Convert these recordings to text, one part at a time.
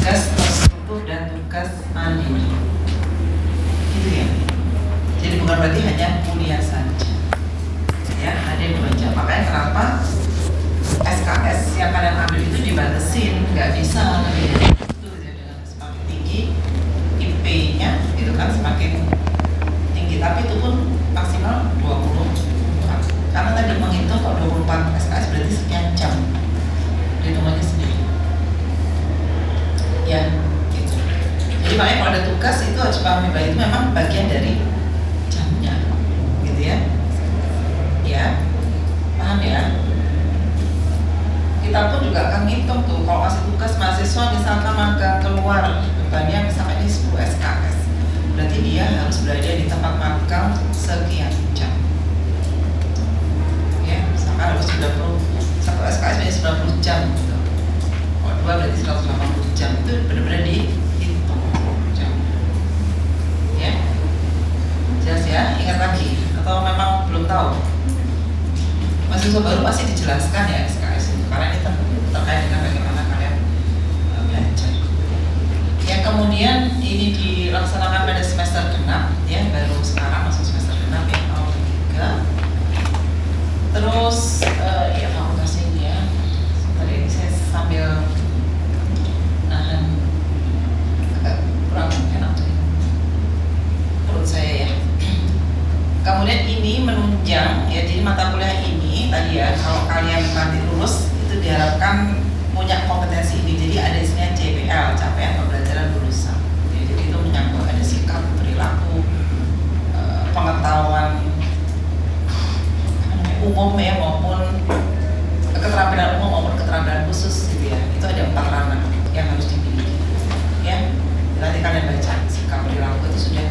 tugas terstruktur dan tugas mandiri. Gitu ya. Jadi bukan berarti hanya kuliah saja. Ya, ada 2 jam. Makanya kenapa SKS yang kalian ambil itu dibatasin, nggak bisa lebih dari itu ya, dengan semakin tinggi IP-nya itu kan semakin tinggi, tapi itu pun maksimal 24. Karena tadi menghitung kalau 24 SKS berarti sekian jam, hitungannya sendiri. Ya, gitu. Jadi makanya kalau ada tugas itu harus pahami bahwa itu memang bagian dari jamnya, gitu ya. Ya, paham ya? Kita pun juga akan ngitung tuh kalau kasih tugas mahasiswa misalkan magang keluar bebannya misalkan ini 10 SKS, berarti dia harus berada di tempat magang sekian jam. Ya, misalkan harus 1 SKS berarti 90 jam gitu. Kalau 2 berarti 180 jam, itu benar-benar dihitung jam. Ya, jelas ya, ingat lagi atau memang belum tahu? Mahasiswa baru pasti dijelaskan ya SKS itu, karena ini terkait dengan bagaimana kalian belajar. Yang kemudian ini dilaksanakan pada semester genap, ya baru sekarang masuk semester genap ya, tahun 3. Terus ya fakultas ini ya, tadi ini saya sambil nahan kurang enak tuh perut saya ya. Kemudian ini menunjang ya, jadi mata kuliah ini tadi ya, kalau kalian nanti lulus itu diharapkan punya kompetensi ini. Jadi ada isinya CPL, capaian pembelajaran lulusan. Ya, jadi itu menyangkut ada sikap, perilaku, pengetahuan umum ya, maupun keterampilan umum maupun keterampilan khusus gitu ya. Itu ada 4 ranah yang harus dimiliki. Ya, nanti kalian baca sikap, perilaku itu sudah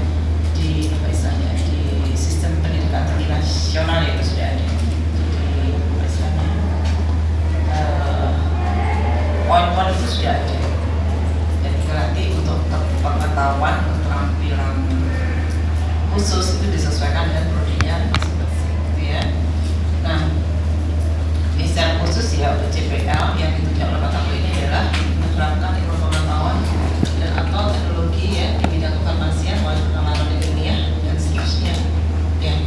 di apa istilahnya, di sistem pendidikan tinggi nasional ya, itu sudah ada. Di apa istilahnya, poin-poin itu sudah ada. Dan tinggal nanti untuk pengetahuan keterampilan khusus itu disesuaikan dengan prodinya masing-masing gitu ya. Nah, misalnya khusus ya untuk CPL yang ditunjuk oleh mata kuliah ini adalah menerapkan ilmu pengetahuan dan atau teknologi ya di bidang kefarmasian, pengembangan ilmiah dan seterusnya. Ya.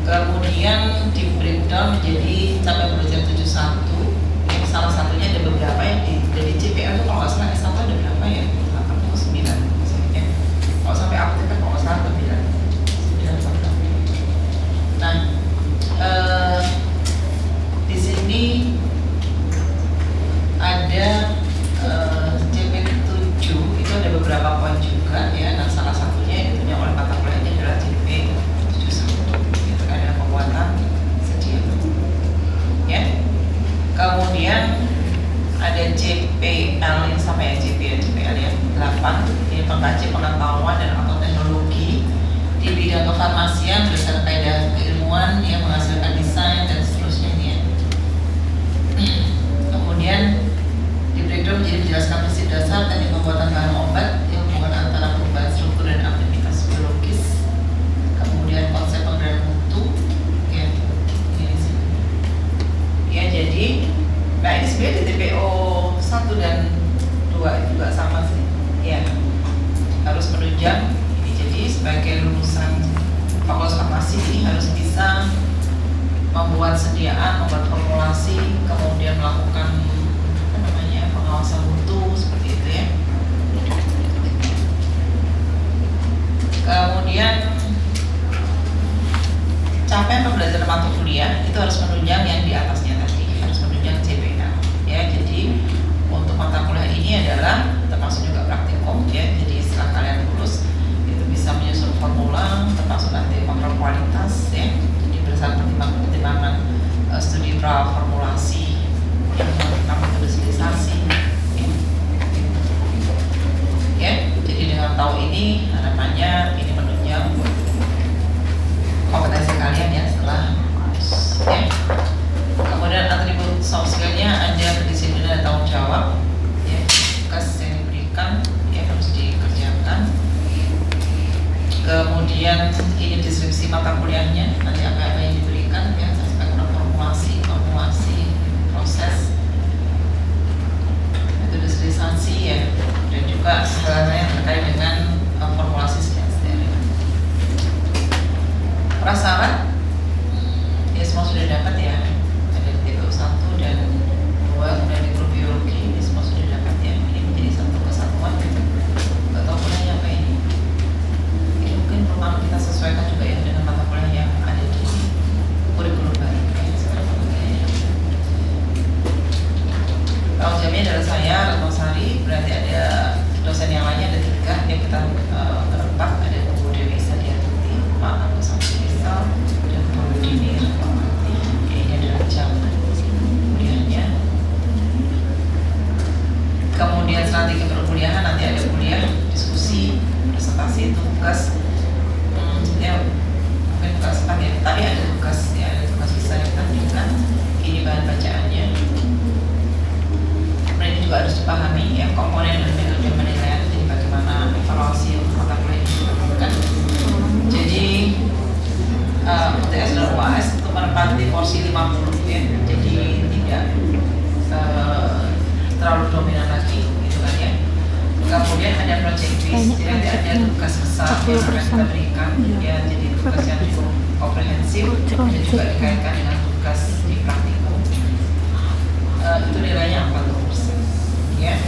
Kemudian di breakdown menjadi capaian pembelajaran 71. Yang salah satunya ada beberapa yang dari CPL itu kalau nggak salah S1 ada berapa ya? 8 atau 9 misalnya. Kalau sampai apotek kan kalau nggak salah lebih dari 9 program. Nah, di sini ada CP7 itu ada beberapa poin juga ya. Nah, salah satunya yang ditunjuk oleh mata kuliahnya adalah CP71. Itu kan ada penguatan sedia. Ya. Kemudian ada CPL yang sama ya, CPL ya 8. Ini pengkaji pengetahuan dan atau teknologi di bidang kefarmasian berdasarkan kaidah keilmuan yang menghasilkan desain dan seterusnya ya. Kemudian di breakdown menjadi menjelaskan prinsip dasar teknik pembuatan bahan obat, hubungan antara perubahan struktur dan aktivitas biologis, kemudian konsep pengendalian mutu ya, ini sih. Ya, jadi nah ini sebenarnya di TPO 1 dan 2 juga sama sih ya, harus menunjang ini. Jadi sebagai lulusan fakultas farmasi ini harus bisa membuat sediaan, membuat formulasi, kemudian melakukan apa namanya, pengawasan mutu seperti itu ya. Kemudian capaian pembelajaran mata kuliah itu harus menunjang yang di atasnya tadi, harus menunjang CPL ya. Jadi untuk mata kuliah ini adalah termasuk juga praktikum ya. Jadi setelah kalian lulus itu bisa menyusun formula, termasuk nanti kontrol kualitas ya. Jadi berdasarkan pertimbangan studi pra formulasi yang saya Retnosari, berarti ada dosen yang lainnya ada 3 yang kita berempat, ada Bu Dewi Sadiatuti, Pak Agus Rizal, dan Bu Dini Rahmawati. Ini adalah jam kuliahnya. Kemudian strategi perkuliahan, nanti ada kuliah, diskusi, presentasi, tugas. Ya, mungkin bukan sempat ya, tapi ada tugas ya, ada tugas besar yang kita berikan. Ini bahan bacaannya. Ini juga harus dipahami ya komponen dan metode penilaian. Jadi bagaimana evaluasi mata kuliah ini dilakukan. Jadi UTS dan UAS itu menempati porsi 50 ya. Jadi tidak terlalu dominan lagi gitu kan ya. Kemudian ada project based, jadi ada tugas besar yang akan kita berikan ya. Jadi tugas yang cukup komprehensif dan juga dikaitkan dengan tugas di praktikum. Itu nilainya 40%. Ya,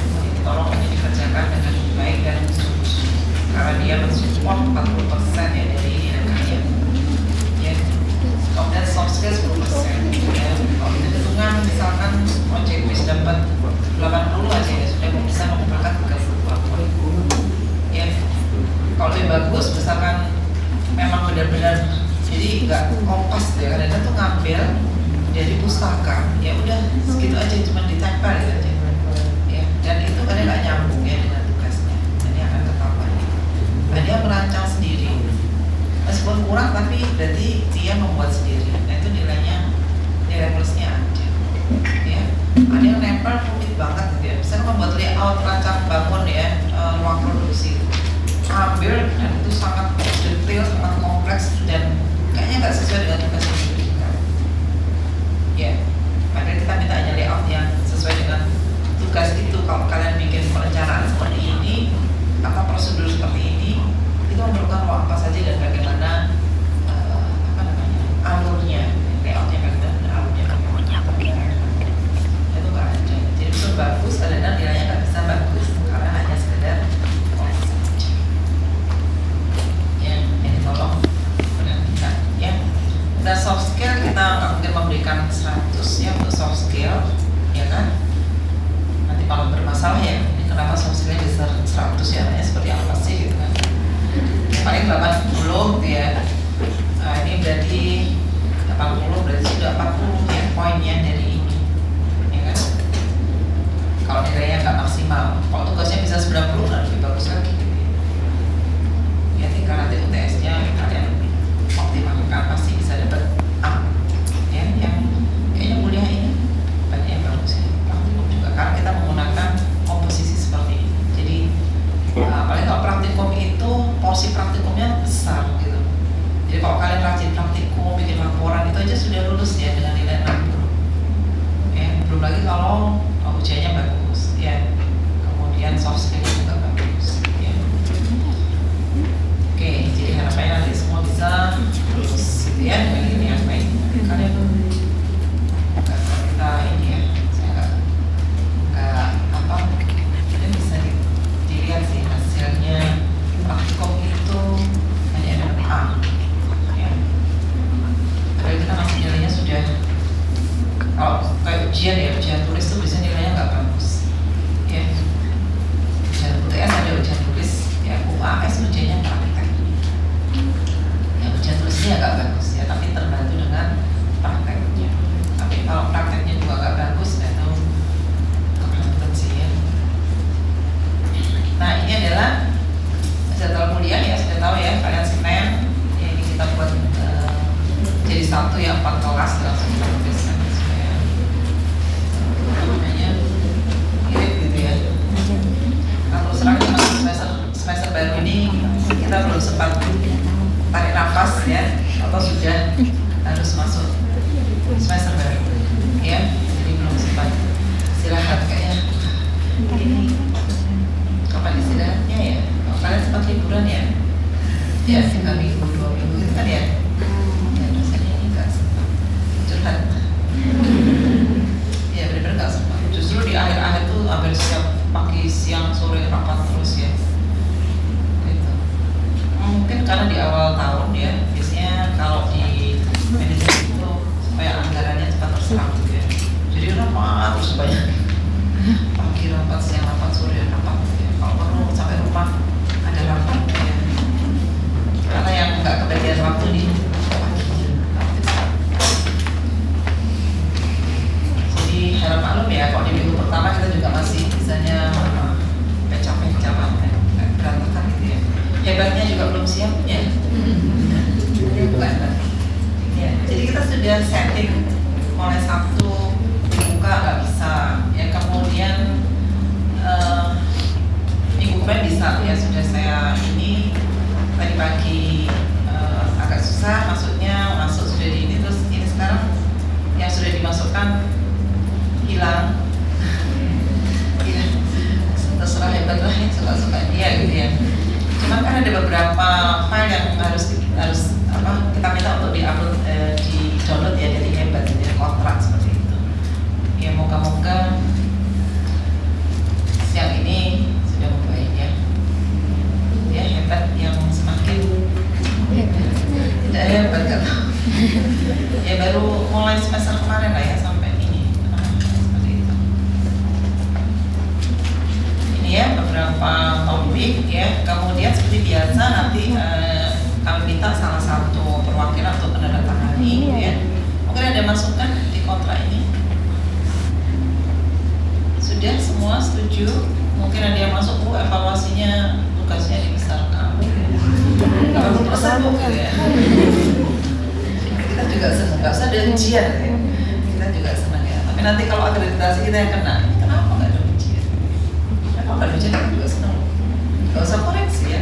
tolong ini dikerjakan dengan baik dan sungguh-sungguh karena dia mensupport 40% ya dari nilai ya. Kemudian soft skills 10% ya. Kalau kita hitungan misalkan project based dapat 80 aja ya, sudah bisa mengumpulkan 30 ya. Kalau lebih bagus misalkan memang benar-benar jadi nggak kompas ya, karena tuh ngambil dari pustaka ya udah segitu aja, cuma ditempel gitu aja ya, dan itu kadang nggak nyambung ya dengan tugasnya, dan dia akan ketahuan. Nah, dia merancang sendiri meskipun kurang tapi berarti dia membuat sendiri. Nah itu nilainya, nilai plusnya aja ya. Ada yang nempel rumit banget gitu ya, misalnya membuat layout, rancang bangun ya, ruang produksi ambil, dan itu sangat detail, sangat kompleks, dan kayaknya nggak sesuai dengan tugas yang diberikan ya. Padahal kita minta hanya layout yang sesuai dengan tugas itu. Kalau kalian bikin perencanaan seperti ini atau prosedur seperti ini, itu memerlukan apa saja dan bagaimana alurnya, layoutnya bagaimana, alurnya bagaimana, itu nggak ada. Jadi itu bagus, kadang-kadang nilainya nggak bisa bagus karena hanya sekedar saja ya. Ini tolong perhatikan ya. Dan soft skill kita nggak mungkin memberikan 100 ya untuk soft skill ya kan, nanti kalau bermasalah ya, ini kenapa soft skillnya bisa 100 ya, seperti apa sih gitu kan, paling 80 gitu ya. Nah, ini berarti 80, berarti sudah 40 ya poinnya dari ini ya kan. Kalau nilainya nggak maksimal, kalau tugasnya bisa 90 nah lebih bagus lagi gitu ya. Tinggal nanti UTS-nya kalian optimalkan, pasti bisa dapat A ya. Yang kayaknya kuliah ini banyak yang bagus ya, praktikum juga karena kita menggunakan komposisi seperti ini. Jadi apalagi kalau praktikum itu porsi praktikumnya besar gitu. Jadi kalau kalian rajin praktikum, bikin laporan, itu aja sudah lulus ya dengan nilai 60 ya. Belum lagi kalau ujiannya bagus ya, kemudian soft skill juga bagus ya. Oke, jadi harapannya nanti semua bisa lulus gitu ya dengan ini yang baik. Kalian kita ini ya, saya nggak apa, kalian bisa dilihat sih hasilnya praktikum itu hanya ada A ya. Padahal kita masih nilainya sudah, kalau kayak ujian ya, ujian tulis itu bisa nilainya nggak bagus ya. Ujian UTS ada ujian tulis ya, UAS ujiannya praktek ya, ujian tulisnya agak bagus ya, tapi terbantu dengan prakteknya. Tapi kalau prakteknya juga nggak bagus, itu keberatan sih ya. Nah ini adalah jadwal kuliah ya, sudah tahu ya kalian Senin ya, ini kita buat jadi satu ya, 4 kelas langsung kita tuliskan supaya namanya mirip gitu ya. Nah terus terang semester baru ini kita belum sempat tarik nafas ya, atau sudah harus masuk semester baru ya, jadi belum sempat istirahat kayaknya. Ini kapan istirahatnya ya? Oh, kalian sempat liburan ya? Ya, 3 minggu, 2 minggu gitu kan ya? Ya, dosennya ini nggak sempat curhat. Ya, benar-benar nggak sempat. Justru di akhir-akhir tuh hampir setiap pagi, siang, sore rapat terus ya. Gitu. Mungkin karena di awal tahun ya, biasanya kalau di manajemen itu supaya anggarannya cepat terserap gitu ya. Jadi rapat terus banyak pagi rapat. hebatnya juga belum siap ya. Bukan. Ya, jadi kita sudah setting mulai Sabtu dibuka nggak bisa, ya kemudian minggu kemarin bisa ya, sudah saya ini tadi pagi agak susah masuk sudah di ini, terus ini sekarang yang sudah dimasukkan hilang. Ya, terserah hebat lah ya, suka-suka dia gitu ya. Cuman kan ada beberapa file yang harus kita minta untuk di-upload, di-download ya dari hebat, jadi kontrak seperti itu. Ya moga-moga siang ini sudah membaik ya. Ya hebat yang semakin tidak hebat kan. Ya baru mulai semester kemarin lah ya sampai ini. Seperti itu. Ini ya beberapa topik ya. Kemudian seperti biasa nanti kami minta salah satu perwakilan untuk menandatangani ya. Mungkin ada masukan di kontrak ini? Sudah semua setuju? Mungkin ada yang masuk evaluasinya tugasnya dibesarkan. Kalau besar gitu ya. Kita juga senang, nggak usah ada ujian ya. Kita juga senang ya. Tapi nanti kalau akreditasi kita yang kena, kenapa nggak ada ujian? Kenapa nggak ada ujian? Kita juga senang. Nggak usah koreksi ya.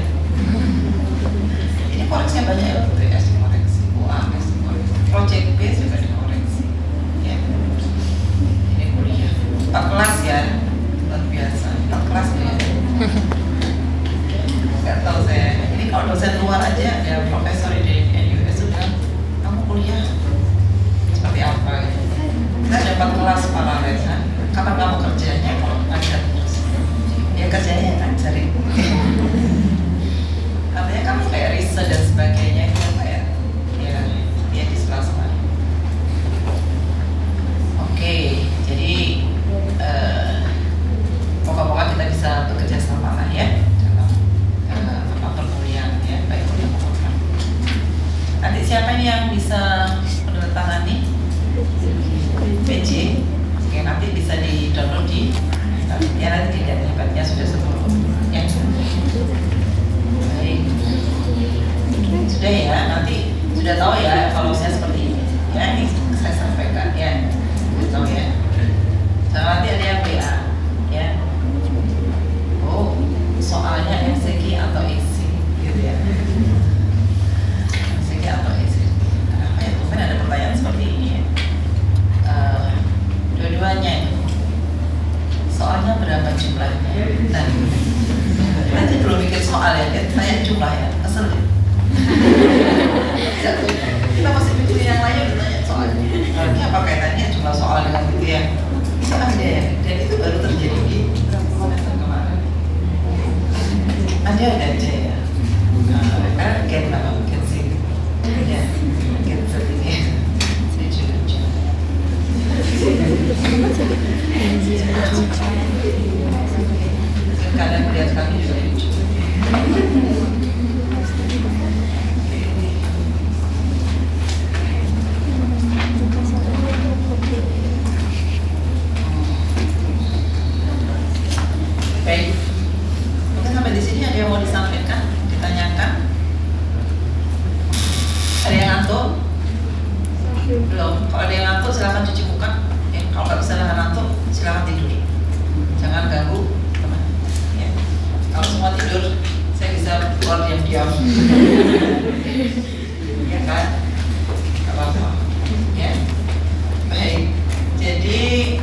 Ini koreksinya banyak ya, UTS dikoreksi, UAS dikoreksi, project base juga dikoreksi. Ya. Ini kuliah 4 kelas ya, luar biasa. 4 kelas ya. Nggak tahu saya. Ini kalau dosen luar aja ya, profesor di NUS sudah, kamu kuliah seperti apa gitu. Kita ada 4 kelas paralel kan. Kapan kamu kerjanya kalau ngajar terus? Ya kerjanya yang ngajarin. Artinya kamu kayak riset dan sebagainya itu kayak ya di sela-sela. Oke, jadi moga-moga kita bisa bekerja sama lah ya dalam perkuliahan ya, baik kuliah maupun. Nanti siapa ini yang bisa menandatangani? PJ. Oke, nanti bisa di-download ya, nanti dilihat hebatnya sudah sebelum ya. Sudah ya, nanti sudah tahu ya evaluasinya seperti ini ya, ini saya sampaikan ya, sudah tahu ya. Nanti ada yang BA ya, oh soalnya MCQ atau isi gitu ya, MCQ atau isi. Kenapa ya, kan ada pertanyaan seperti ini ya. Dua-duanya soalnya berapa jumlahnya? Nah, nanti belum bikin soal ya, tanya jumlah ya, kesel ya. Kita masih bikin yang lain udah tanya soalnya. Ini apa kaitannya jumlah soal dengan gitu ya? Itu ada ya, dan itu baru terjadi di beberapa semester kemarin. Ada aja ya. Karena gen nama gen sini, ya gen seperti ini. Lucu-lucu. Kadang melihat kami juga lucu. Baik, mungkin sampai di sini ada yang mau disampaikan, ditanyakan? Ada yang ngantuk? Belum. Kalau ada yang ngantuk silakan cuci muka. Ya, kalau nggak bisa nahan ngantuk, silakan tidur. Jangan ganggu teman. Ya. Kalau semua tidur, saya bisa keluar diam-diam. Ya kan? Gak apa-apa. Ya. Baik. Jadi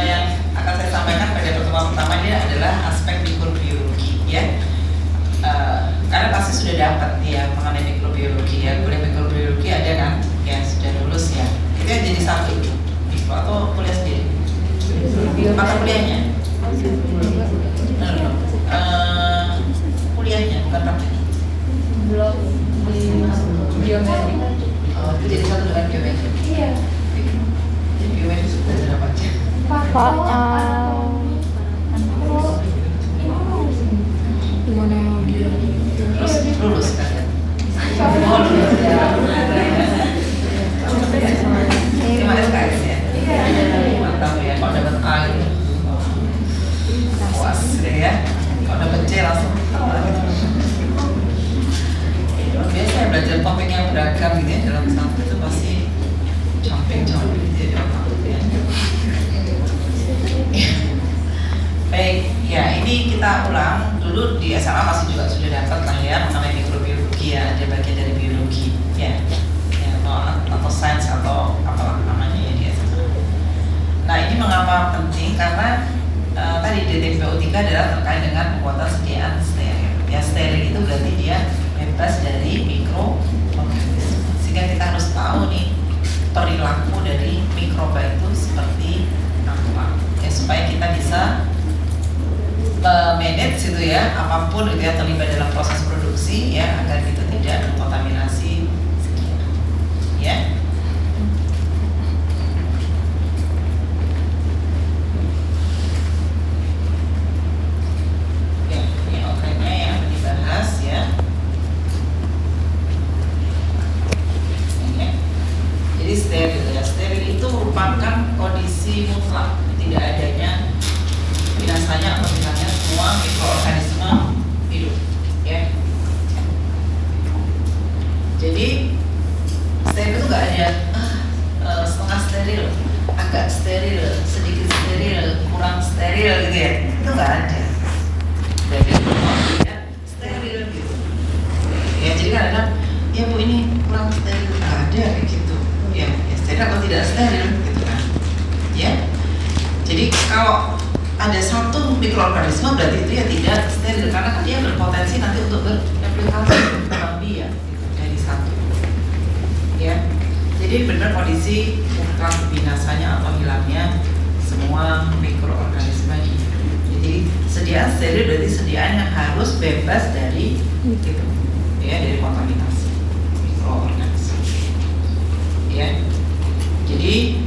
yang akan saya sampaikan pada pertemuan pertama ini adalah aspek mikrobiologi ya. Karena pasti sudah dapat ya mengenai mikrobiologi ya, kuliah mikrobiologi ada kan ya, sudah lulus ya. Itu yang jadi satu mikro atau kuliah sendiri? Mata kuliahnya? Kuliahnya bukan praktek? Belum di biometrik. Oh, itu jadi satu dengan biometrik? Iya. Jadi biometrik sudah belajar apa aja? Imunologi. Terus lulus kalian? Oh, lulus ya. Terima SKS ya? Mantap ya, kalau dapat A gitu puas deh ya. Kalau dapat C langsung biasa ya belajar topik yang beragam gitu ya, dalam satu itu pasti jumping gitu ya, otak ya. Baik, ya ini kita ulang dulu di SMA masih juga sudah dapat lah ya mengenai mikrobiologi ya, ada bagian dari biologi ya, atau sains atau apalah namanya ya di SMA. Nah ini mengapa penting karena tadi DTPO3 adalah terkait dengan pembuatan sediaan steril. Ya steril itu berarti dia bebas dari mikroorganisme. Sehingga kita harus tahu nih perilaku dari mikroba itu seperti apa. Ya supaya kita bisa manage itu ya apapun itu yang terlibat dalam proses produksi ya agar itu tidak terkontaminasi sekian. Ya. Steril itu merupakan kondisi mutlak tidak adanya binasanya atau hilangnya semua mikroorganisme hidup ya. Jadi steril itu nggak ada setengah steril, agak steril, sedikit steril, kurang steril gitu ya, itu nggak ada. Jadi tidak steril gitu ya. Jadi kadang ya bu ini kurang steril, nggak ada kayak gitu ya, steril atau tidak steril gitu kan ya. Jadi kalau ada satu mikroorganisme berarti itu ya tidak steril karena kan dia berpotensi nanti untuk bereplikasi berkembang biak gitu, dari satu ya. Jadi benar kondisi mutlak binasanya atau hilangnya semua mikroorganisme hidup. Jadi sediaan steril berarti sediaan yang harus bebas dari itu ya, dari kontaminasi mikroorganisme ya. Jadi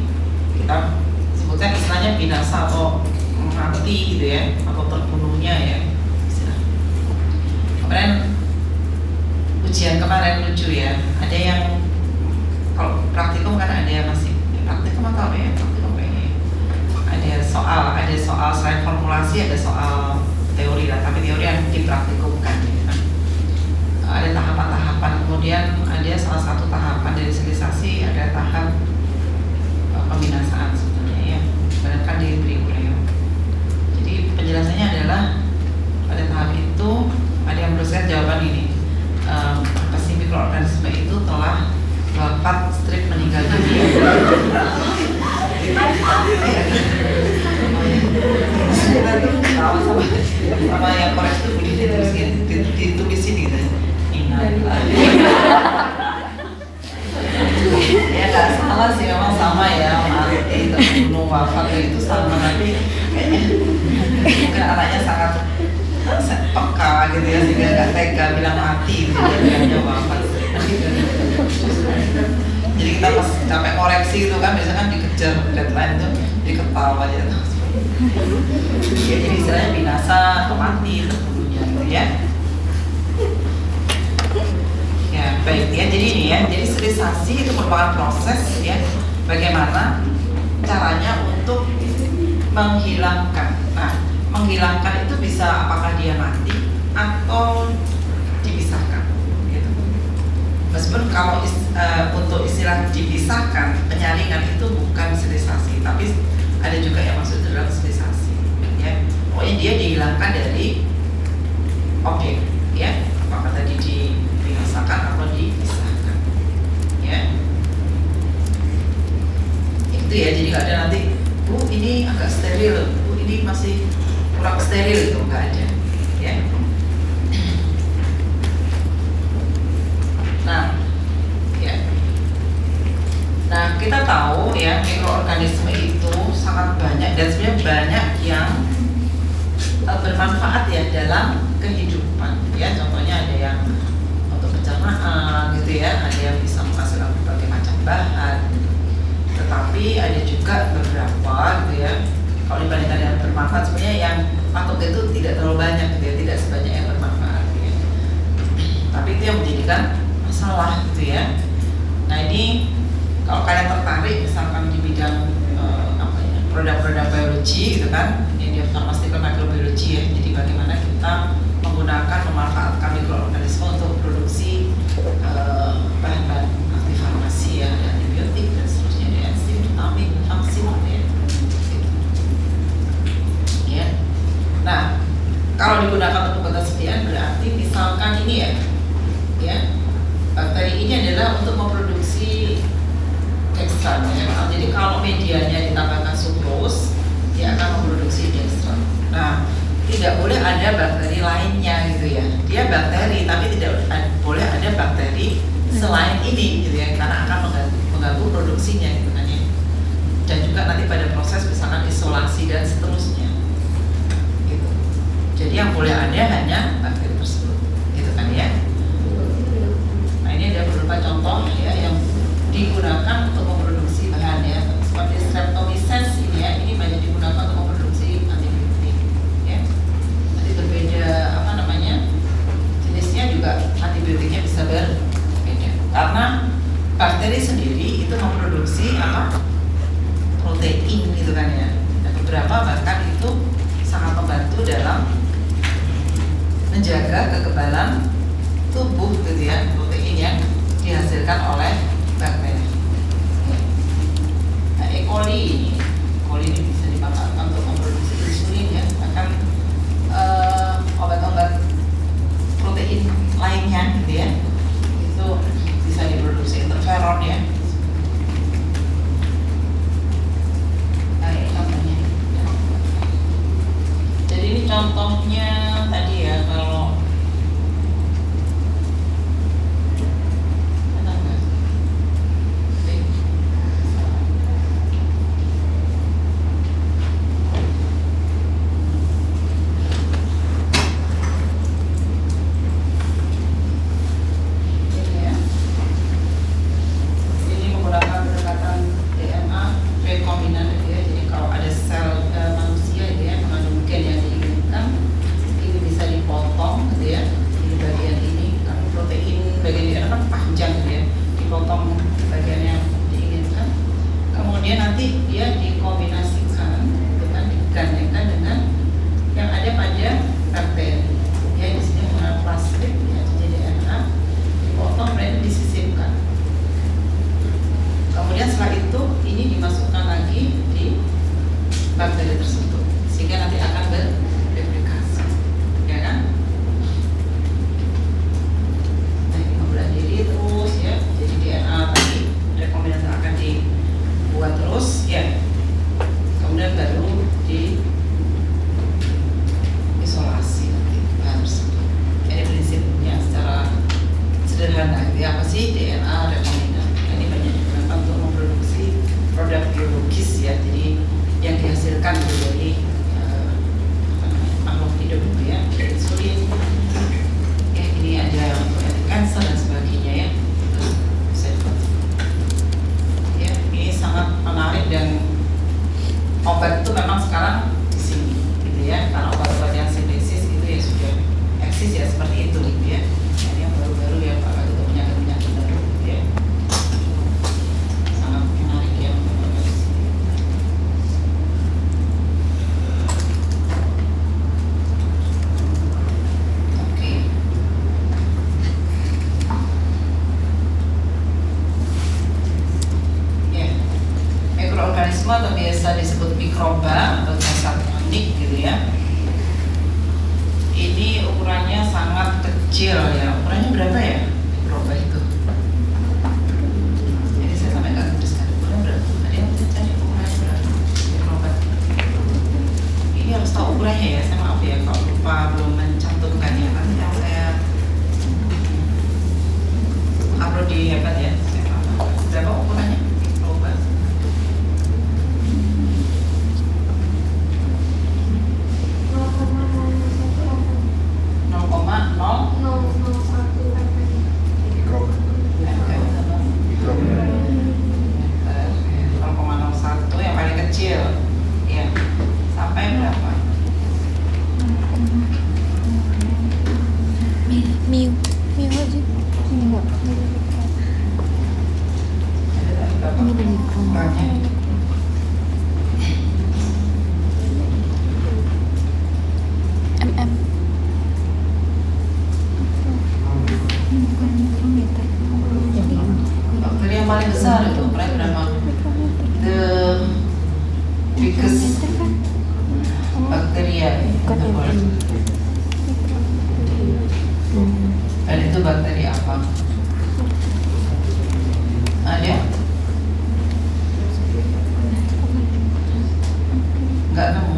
kita sebutkan istilahnya binasa atau mati gitu ya, atau terbunuhnya ya istilah. Kemarin ujian kemarin lucu ya, ada yang kalau praktikum kan ada yang masih praktikum atau apa ya, praktikum kayaknya ada soal selain formulasi ada soal teori lah, tapi teori yang dipraktikumkan gitu kan. Ada tahapan-tahapan, kemudian ada salah satu tahapan dari sterilisasi, ada tahap pembinasaan sebenarnya ya, bahkan diberi urea. Jadi penjelasannya adalah pada tahap itu ada yang berusaha jawaban ini, apa sih mikroorganisme itu telah wafat strip meninggal dunia. Sama yang koreksi itu begini ditulisin gitu. Ya nggak salah sih, memang sama ya, mati terbunuh wafat itu sama, tapi kayaknya mungkin anaknya sangat peka gitu ya sehingga nggak tega bilang mati gitu, bilangnya wafat. Jadi kita pas capek koreksi itu kan biasanya kan dikejar deadline tuh diketawa aja tuh. Ya, jadi istilahnya binasa atau mati terbunuhnya gitu ya. Ya baik ya, jadi ini ya, jadi sterilisasi itu merupakan proses ya, bagaimana caranya untuk menghilangkan. Nah, menghilangkan itu bisa apakah dia mati atau dipisahkan gitu. Meskipun kalau untuk istilah dipisahkan, penyaringan itu bukan sterilisasi, tapi ada juga yang maksud itu adalah sterilisasi ya. Pokoknya dia dihilangkan dari objek ya, apakah tadi dibinasakan atau dipisahkan ya. Itu ya, jadi nggak ada nanti ini agak steril, ini masih kurang steril, itu nggak ada ya. Nah kita tahu ya, mikroorganisme itu sangat banyak dan sebenarnya banyak yang bermanfaat ya dalam kehidupan ya. Contohnya ada yang untuk pencernaan gitu ya, ada yang bisa menghasilkan berbagai macam bahan, tetapi ada juga beberapa gitu ya, kalau dibandingkan dengan bermanfaat sebenarnya yang patut itu tidak terlalu banyak gitu ya, tidak sebanyak yang bermanfaat gitu ya. Tapi itu yang menjadikan masalah gitu ya. Nah ini kalau kalian tertarik misalkan di bidang produk-produk biologi gitu kan, ini dia pharmaceutical microbiology ya, jadi bagaimana kita menggunakan, memanfaatkan mikroorganisme untuk produksi Kalau digunakan untuk ketersediaan berarti misalkan ini ya bakteri ini adalah untuk memproduksi dextran ya. Jadi kalau medianya ditambahkan sukrose, dia akan memproduksi dextran. Nah, tidak boleh ada bakteri lainnya gitu ya. Dia bakteri tapi tidak boleh ada bakteri selain ini gitu ya, karena akan mengganggu produksinya gitu kan ya. Dan juga nanti pada proses misalkan isolasi dan seterusnya. Gitu. Jadi yang boleh ada hanya bakteri tersebut, gitu kan ya. Nah ini ada beberapa contoh ya yang digunakan untuk memproduksi bahan ya, seperti Streptomyces ini ya, ini banyak digunakan untuk memproduksi antibiotik ya. Nanti berbeda jenisnya juga antibiotiknya bisa berbeda karena bakteri sendiri itu memproduksi protein gitu kan ya. Dan beberapa bahkan itu sangat membantu dalam menjaga kekebalan tubuh gitu ya, protein yang dihasilkan oleh bakteri. Nah, E. coli ini bisa dimanfaatkan untuk memproduksi insulin ya, bahkan obat-obat protein lainnya gitu ya, itu bisa diproduksi interferon ya. Nah, ini contohnya. Jadi ini contohnya tadi ya, kalau atau biasa disebut mikroba atau cacar kronik gitu ya. Ini ukurannya sangat kecil ya. Ukurannya berapa ya mikroba itu? Jadi saya sampai nggak tuliskan ukurannya berapa. Ada yang bisa cari ukurannya berapa mikroba? Ini harus tahu ukurannya ya. Saya maaf ya kalau lupa belum mencantumkan ya. Nanti yang saya upload di Hebat ya. Saya tahu berapa ukurannya. 0,01 yang paling kecil ya, sampai berapa? Mil aja. Bakteri yang paling besar itu ukurannya berapa? The biggest bacteria. Dan itu bakteri apa? Ada? Nggak nemu.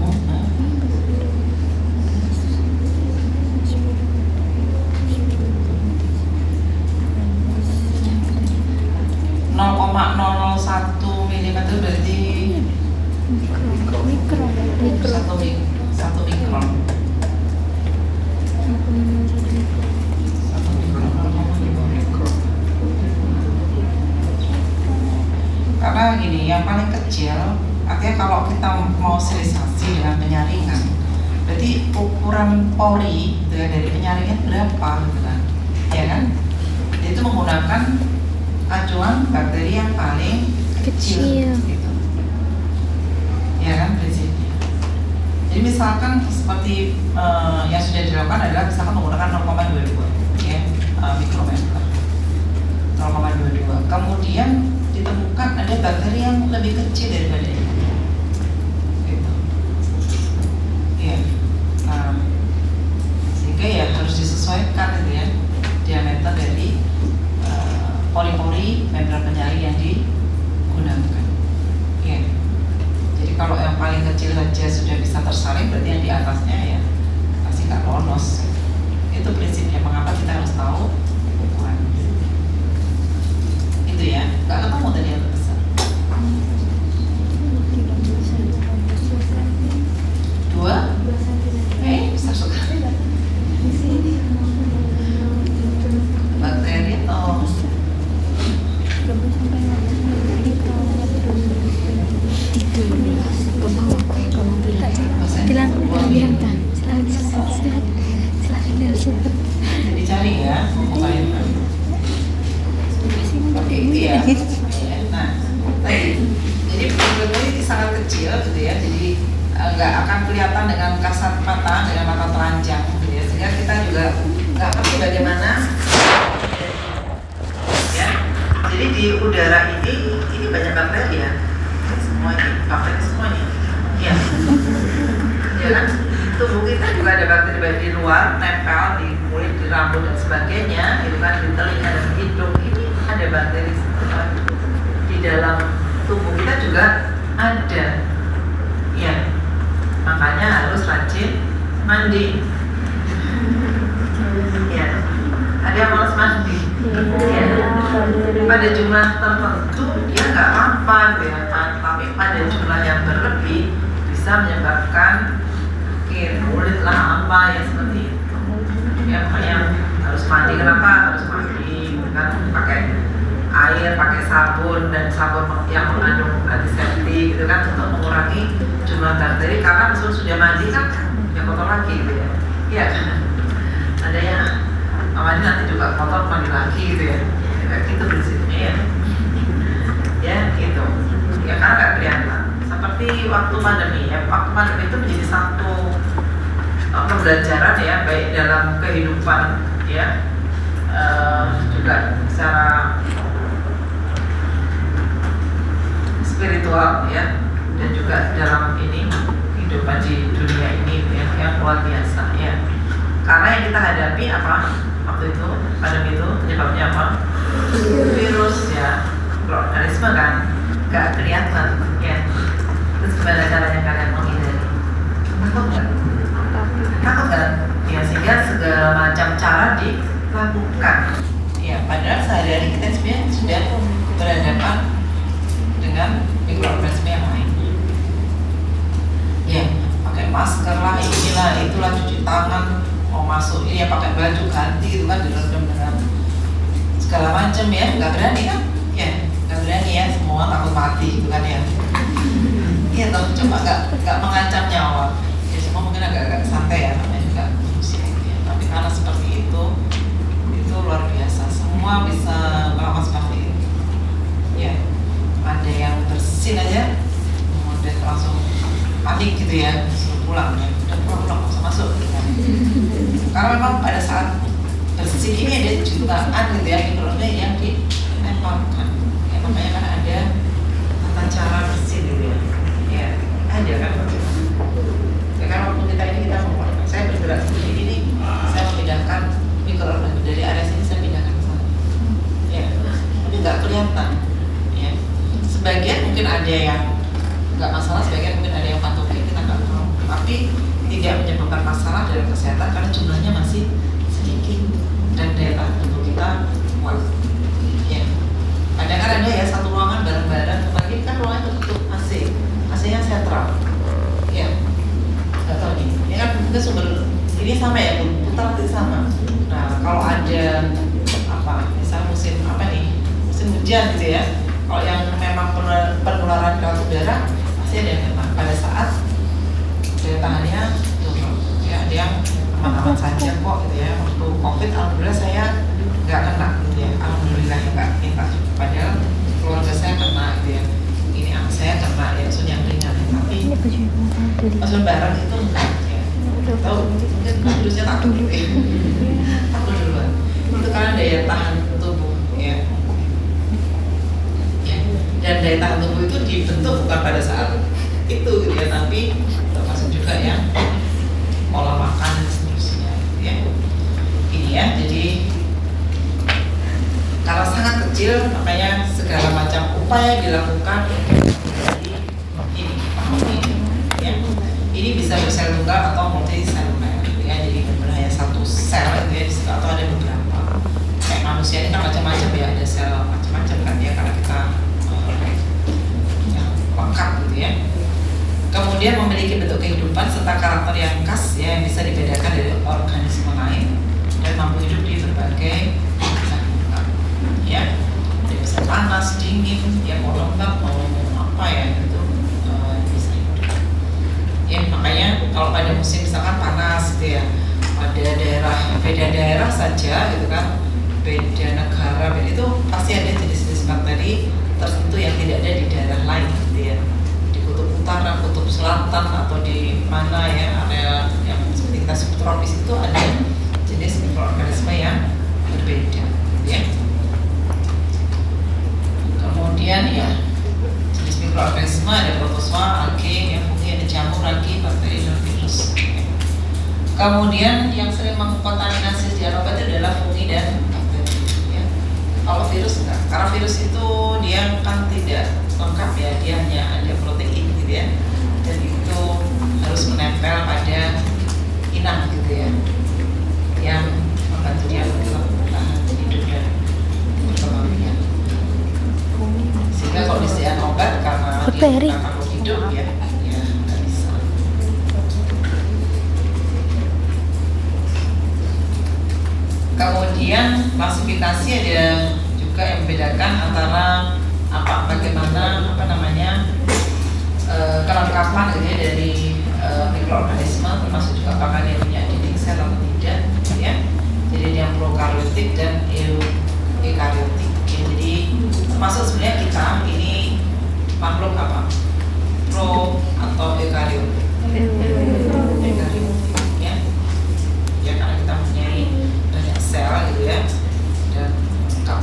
0,001 mm berarti Mikro. 1 mikron. 1 mikron. Karena gini, yang paling kecil artinya kalau kita mau sterilisasi dengan penyaringan, berarti ukuran pori gitu ya, dari penyaringan berapa gitu kan, ya kan? Itu menggunakan acuan bakteri yang paling kecil, gitu. Ya kan prinsipnya. Jadi misalkan seperti yang sudah dilakukan adalah misalkan menggunakan 0,22 ya, mikrometer 0,22. Kemudian ditemukan ada bakteri yang lebih kecil daripada itu, gitu. Ya, sehingga ya harus disesuaikan gitu ya diameter dari pori-pori membran penyaring yang digunakan. Ya. Jadi kalau yang paling kecil saja sudah bisa tersaring, berarti yang di atasnya ya pasti nggak lolos. Itu prinsipnya mengapa kita harus tahu ukuran. Itu ya, nggak ketemu tadi yang terbesar. 2? Besar sekali. Bakteri atau silakan. dicari ya, bukain. Oke, itu ya. Nah, tadi jadi bakteri ini sangat kecil gitu ya, jadi nggak akan kelihatan dengan kasat mata, dengan mata telanjang gitu ya, sehingga kita juga nggak ngerti bagaimana ya. Jadi di udara ini banyak bakteri ya, semua ini bakteri semuanya ya. Ya kan? Tubuh kita juga ada bakteri baik di luar, nempel di kulit, di rambut dan sebagainya, itu kan di telinga dan hidung. Ini ada bakteri di dalam tubuh kita juga ada, ya. Makanya harus rajin mandi. Ya, ada yang malas mandi. Ya. Pada jumlah tertentu dia nggak apa-apa, ya kan? Tapi pada jumlah yang berlebih bisa menyebabkan kulit lah apa ya seperti itu. Ya makanya harus mandi. Kenapa harus mandi? Kan pakai air, pakai sabun dan sabun yang mengandung antiseptik gitu kan untuk mengurangi jumlah bakteri, karena sudah mandi kan ya kotor lagi gitu ya. Iya kan? Ada yang mandi nanti juga kotor mandi lagi gitu ya. Ya gitu prinsipnya ya. Ya gitu. Ya karena nggak kelihatan. Seperti waktu pandemi ya, waktu pandemi itu menjadi satu pembelajaran ya, baik dalam kehidupan ya, juga secara spiritual ya, dan juga dalam ini kehidupan di dunia ini ya, yang luar biasa ya. Karena yang kita hadapi apa waktu itu pandemi itu penyebabnya apa? Virus ya, mikroorganisme kan, nggak kelihatan ya. Terus gimana caranya kalian menghindari? Takut nggak? Takut kan? Ya, sehingga segala macam cara dilakukan. Ya, padahal sehari-hari kita sebenarnya sudah berhadapan dengan mikroorganisme yang lain. Ya, pakai masker lah, inilah, itulah, cuci tangan, mau masuk ini ya pakai baju ganti itu kan direndam dengan segala macam ya, nggak berani kan? Ya, nggak berani ya, semua takut mati gitu kan ya. Iya, tapi coba nggak mengancam nyawa. Ya semua mungkin agak santai ya, namanya juga manusia ya. Tapi karena seperti itu luar biasa. Semua bisa melakukan seperti itu. Ya, ada yang bersin aja, kemudian langsung panik gitu ya, suruh pulang ya, udah pulang langsung masuk. Gitu kan. Karena memang pada saat bersin ini ada jutaan gitu ya mikroorganisme yang dilemparkan. Ya makanya kan ada tata cara bersin gitu ya. Ya, ada kan. Ya kan waktu kita mau, saya bergerak seperti ini, saya memindahkan mikroorganisme dari area kesehatan. Ya. Sebagian mungkin ada yang nggak masalah, sebagian mungkin ada yang patogen, kita nggak tahu. Tapi tidak menyebabkan masalah dalam kesehatan karena jumlahnya masih sedikit dan daya tahan tubuh kita kuat. Ya. Kadang kan ada ya satu ruangan bareng-bareng, apalagi kan ruangan tertutup AC-nya sentral. Ya. Nggak tahu nih. Ini kan mungkin sumber ini sama ya, putar nanti sama. Nah kalau ada misal musim musim hujan gitu ya, kalau yang memang penularan lewat udara pasti ada yang kena pada saat daya tahannya turun. Ya ada yang aman-aman saja kok gitu ya. Waktu COVID alhamdulillah saya nggak kena gitu ya, alhamdulillah nggak minta, padahal keluarga saya kena gitu ya. Ini anak saya kena ya, yang ringan ya. Tapi pas lebaran itu enggak ya. Tahu mungkin virusnya takut dulu ya. Takut duluan. Itu karena daya tahan tubuh ya. Dan daya tahan tubuh itu dibentuk bukan pada saat itu gitu ya, tapi termasuk juga ya pola makan dan seterusnya ya. Ini ya, jadi karena sangat kecil makanya segala macam upaya dilakukan dari ini ya. Ini bisa bersel tunggal atau multi seluler ya, jadi benar hanya satu sel itu ya, atau ada beberapa. Kayak manusia ini kan macam-macam ya, ada sel macam-macam kan ya, karena kita lengkap gitu ya. Kemudian memiliki bentuk kehidupan serta karakter yang khas ya, yang bisa dibedakan dari organisme lain dan mampu hidup di berbagai lingkungan ya. Dia bisa panas, dingin, ya mau lembab, mau apa ya gitu, bisa hidup. Ya makanya kalau pada musim misalkan panas gitu ya, pada beda daerah saja gitu kan, beda negara, beda itu pasti ada jenis-jenis bakteri tertentu yang tidak ada di daerah lain gitu ya. Di kutub utara, kutub selatan atau di mana ya area yang seperti kita sebut tropis itu ada jenis mikroorganisme yang berbeda ya. Kemudian ya jenis mikroorganisme ada protozoa, algae, fungi, ada jamur, algae, bakteri dan virus. Kemudian yang sering mengkontaminasi sejarah obat itu adalah fungi dan bakteri ya. Kalau virus enggak, karena virus itu dia kan tidak lengkap ya, dia hanya ada protein gitu ya, dan itu harus menempel pada inang gitu ya, yang membantu dia untuk bertahan hidup dan berkembang biak. Sehingga kalau disediakan obat karena dia takut hidup ya nggak bisa. Kemudian klasifikasi ada juga yang membedakan antara bagaimana kelengkapan gitu ya dari mikroorganisme, termasuk juga apakah dia punya dinding sel atau tidak ya. Jadi ada yang prokaryotik dan eukaryotik ya. Jadi termasuk sebenarnya kita ini makhluk apa? Pro atau eukaryotik? Eukaryotik ya. Ya karena kita punya banyak sel gitu ya, dan lengkap.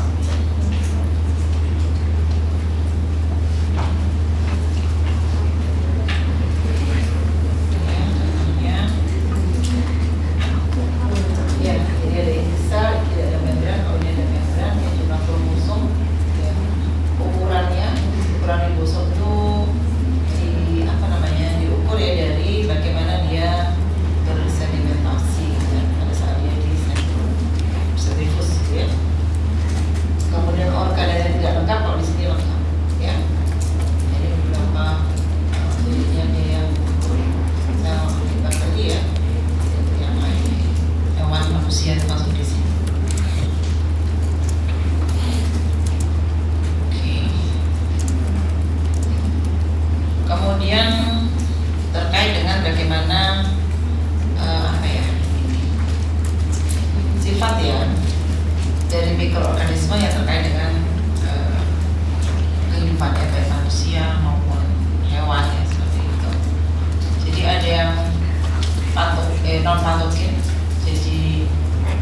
Non-patogen, jadi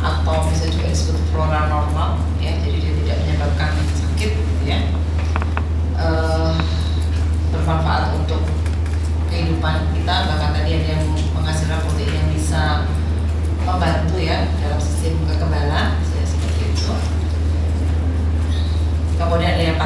atau bisa juga disebut flora normal ya, jadi dia tidak menyebabkan sakit ya, bermanfaat untuk kehidupan kita, bahkan tadi ada yang menghasilkan protein yang bisa membantu ya dalam sistem kekebalan seperti itu. Kemudian ada yang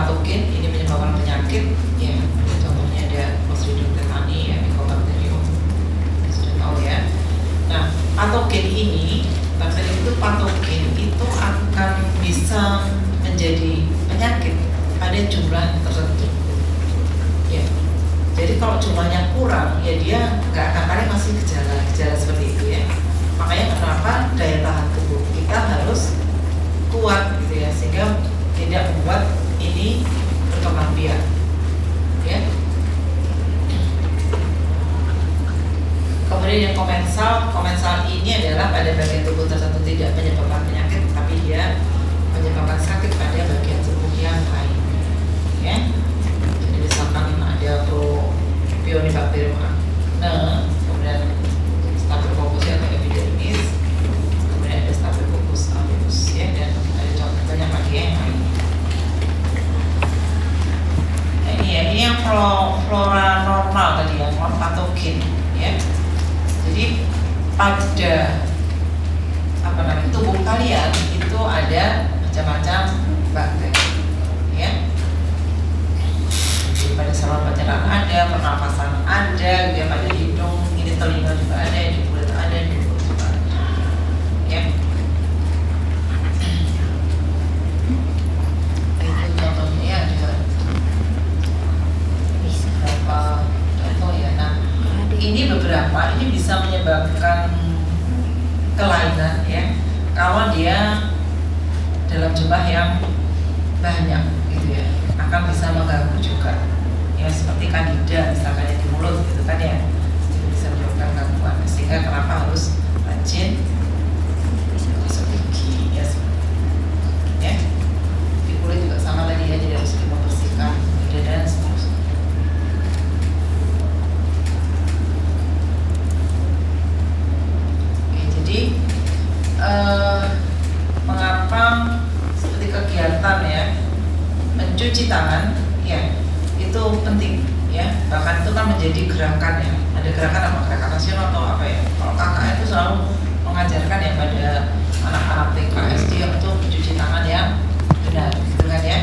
patogen ini, bakteri itu patogen itu akan bisa menjadi penyakit pada jumlah tertentu. Ya. Jadi kalau jumlahnya kurang, ya dia nggak akan paling masih gejala seperti itu ya. Makanya kenapa daya tahan tubuh kita harus kuat gitu ya, sehingga tidak membuat ini berkembang biak. Ya. Kemudian yang komensal ini adalah pada bagian tubuh tertentu tidak menyebabkan penyakit, tapi dia menyebabkan sakit pada bagian tubuh yang lain. Ya. Jadi misalkan ada Propionibacterium acnes, kemudian Staphylococcus atau epidermis, kemudian ada Staphylococcus aureus ya, dan ada contoh banyak lagi yang lain. Nah, ini yang flora normal tadi, yang non patogen ya. Jadi pada tubuh kalian itu ada macam-macam bakteri ya. Jadi pada saluran pencernaan ada, pernafasan ada, dia pada hidung, ini telinga juga ada, di kulit ada, di mulut juga ada. Ya. Itu contohnya ada beberapa contoh ya. Nah, ini beberapa, ini bisa menyebabkan kelainan ya kalau dia dalam jumlah yang banyak gitu ya, akan bisa mengganggu juga ya, seperti kandida misalkan di mulut gitu kan ya, itu bisa menyebabkan gangguan, sehingga kenapa harus rajin gosok gigi ya, ya. Di kulit juga sama tadi ya, jadi harus membersihkan kulit dan seterusnya. Mengapa seperti kegiatan ya mencuci tangan ya itu penting ya, bahkan itu kan menjadi gerakan ya, ada gerakan apa, gerakan nasional atau apa ya, kalau kakak itu selalu mengajarkan ya pada anak-anak TK SD untuk mencuci tangan yang benar gitu kan ya.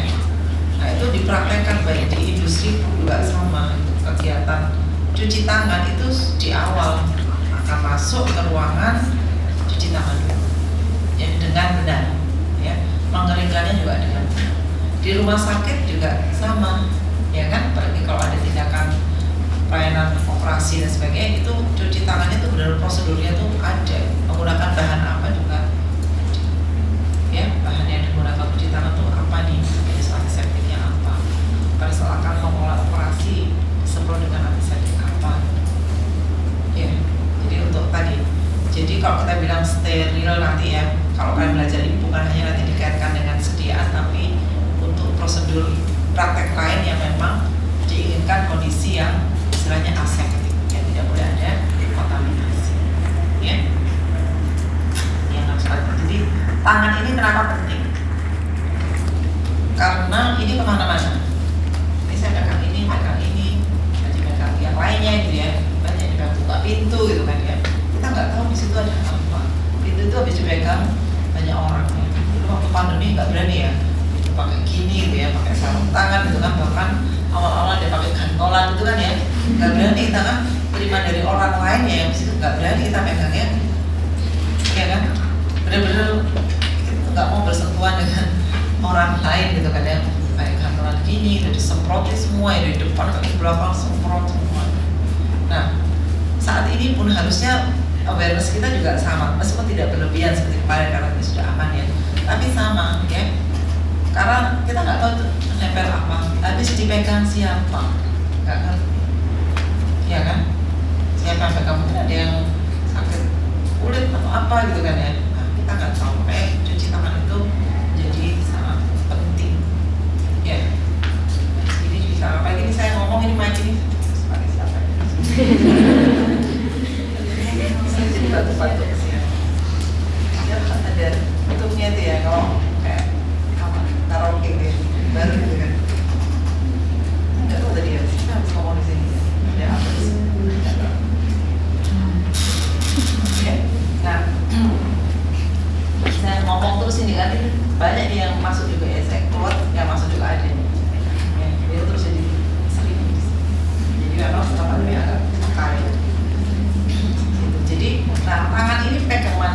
Nah itu dipraktekkan baik di industri juga sama, kegiatan cuci tangan itu di awal akan masuk ke ruangan cuci tangan ya, dengan benar ya, mengeringkannya juga dengan benar. Di rumah sakit juga sama ya kan, apalagi kalau ada tindakan pelayanan operasi dan sebagainya, itu cuci tangannya itu benar, prosedurnya itu ada, menggunakan bahan apa juga ya, bahan yang digunakan cuci tangan itu apa nih, jenis antiseptiknya apa, pada saat akan memulai operasi disemprot dengan antiseptik apa ya. Jadi untuk tadi, jadi kalau kita bilang steril nanti ya, kalau kalian belajar ini bukan hanya nanti dikaitkan dengan sediaan, tapi untuk prosedur praktek lain yang memang diinginkan kondisi yang istilahnya aseptik ya, tidak boleh ada kontaminasi ya. Yang harus ada. Jadi tangan ini kenapa penting? Karena ini kemana-mana. Ini saya pegang ini, pegang yang lainnya gitu ya, banyak dipegang buka pintu gitu kan ya. Kita nggak tahu di situ ada apa. Pintu itu habis dipegang banyak orang ya. Dulu waktu pandemi nggak berani ya, pakai gini gitu ya, pakai sarung tangan gitu kan, bahkan awal-awal dia pakai gantolan gitu kan ya, nggak berani kita kan terima dari orang lain ya, yang situ nggak berani kita pegangnya ya kan, bener-bener kita nggak mau bersentuhan dengan orang lain gitu kan ya, pakai gantolan gini, udah disemprotin semua ya, dari depan ke belakang semprot semua. Nah saat ini pun harusnya awareness kita juga sama, meskipun tidak berlebihan seperti kemarin karena ini sudah aman ya, tapi sama ya, karena kita nggak tahu itu nempel apa, habis dipegang siapa, nggak ngerti ya kan, siapa yang pegang, mungkin ada yang sakit kulit atau apa gitu kan ya, nah, kita nggak tahu, kayak cuci tangan itu jadi sangat penting ya. Ini bisa apa ini, saya ngomong ini mic ini sebagai siapa ya? Saya jadi batuk-batuk sih ya. Ya ada bentuknya itu ya, kalau kayak karaoke gitu baru gitu kan. Enggak tahu tadi ya, kita harus ngomong di sini. Ada apa sih? Oke. Nah, saya ngomong terus ini kan, banyak yang masuk juga ya, saya keluar yang masuk juga ada. Ya, dia terus jadi sering. Jadi memang setelah pandemi agak kaya. Jadi, nah tangan ini pegang mana?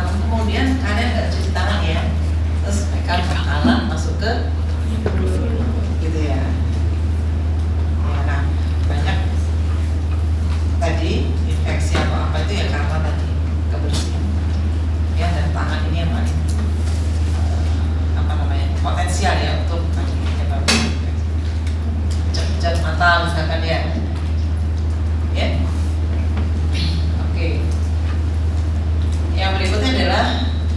ke gitu ya. Ya, nah banyak tadi infeksi atau apa itu ya karena tadi kebersihan ya, dan tangan ini yang paling potensial ya untuk menyebabkan cat mata misalkan ya. Oke. Yang berikutnya adalah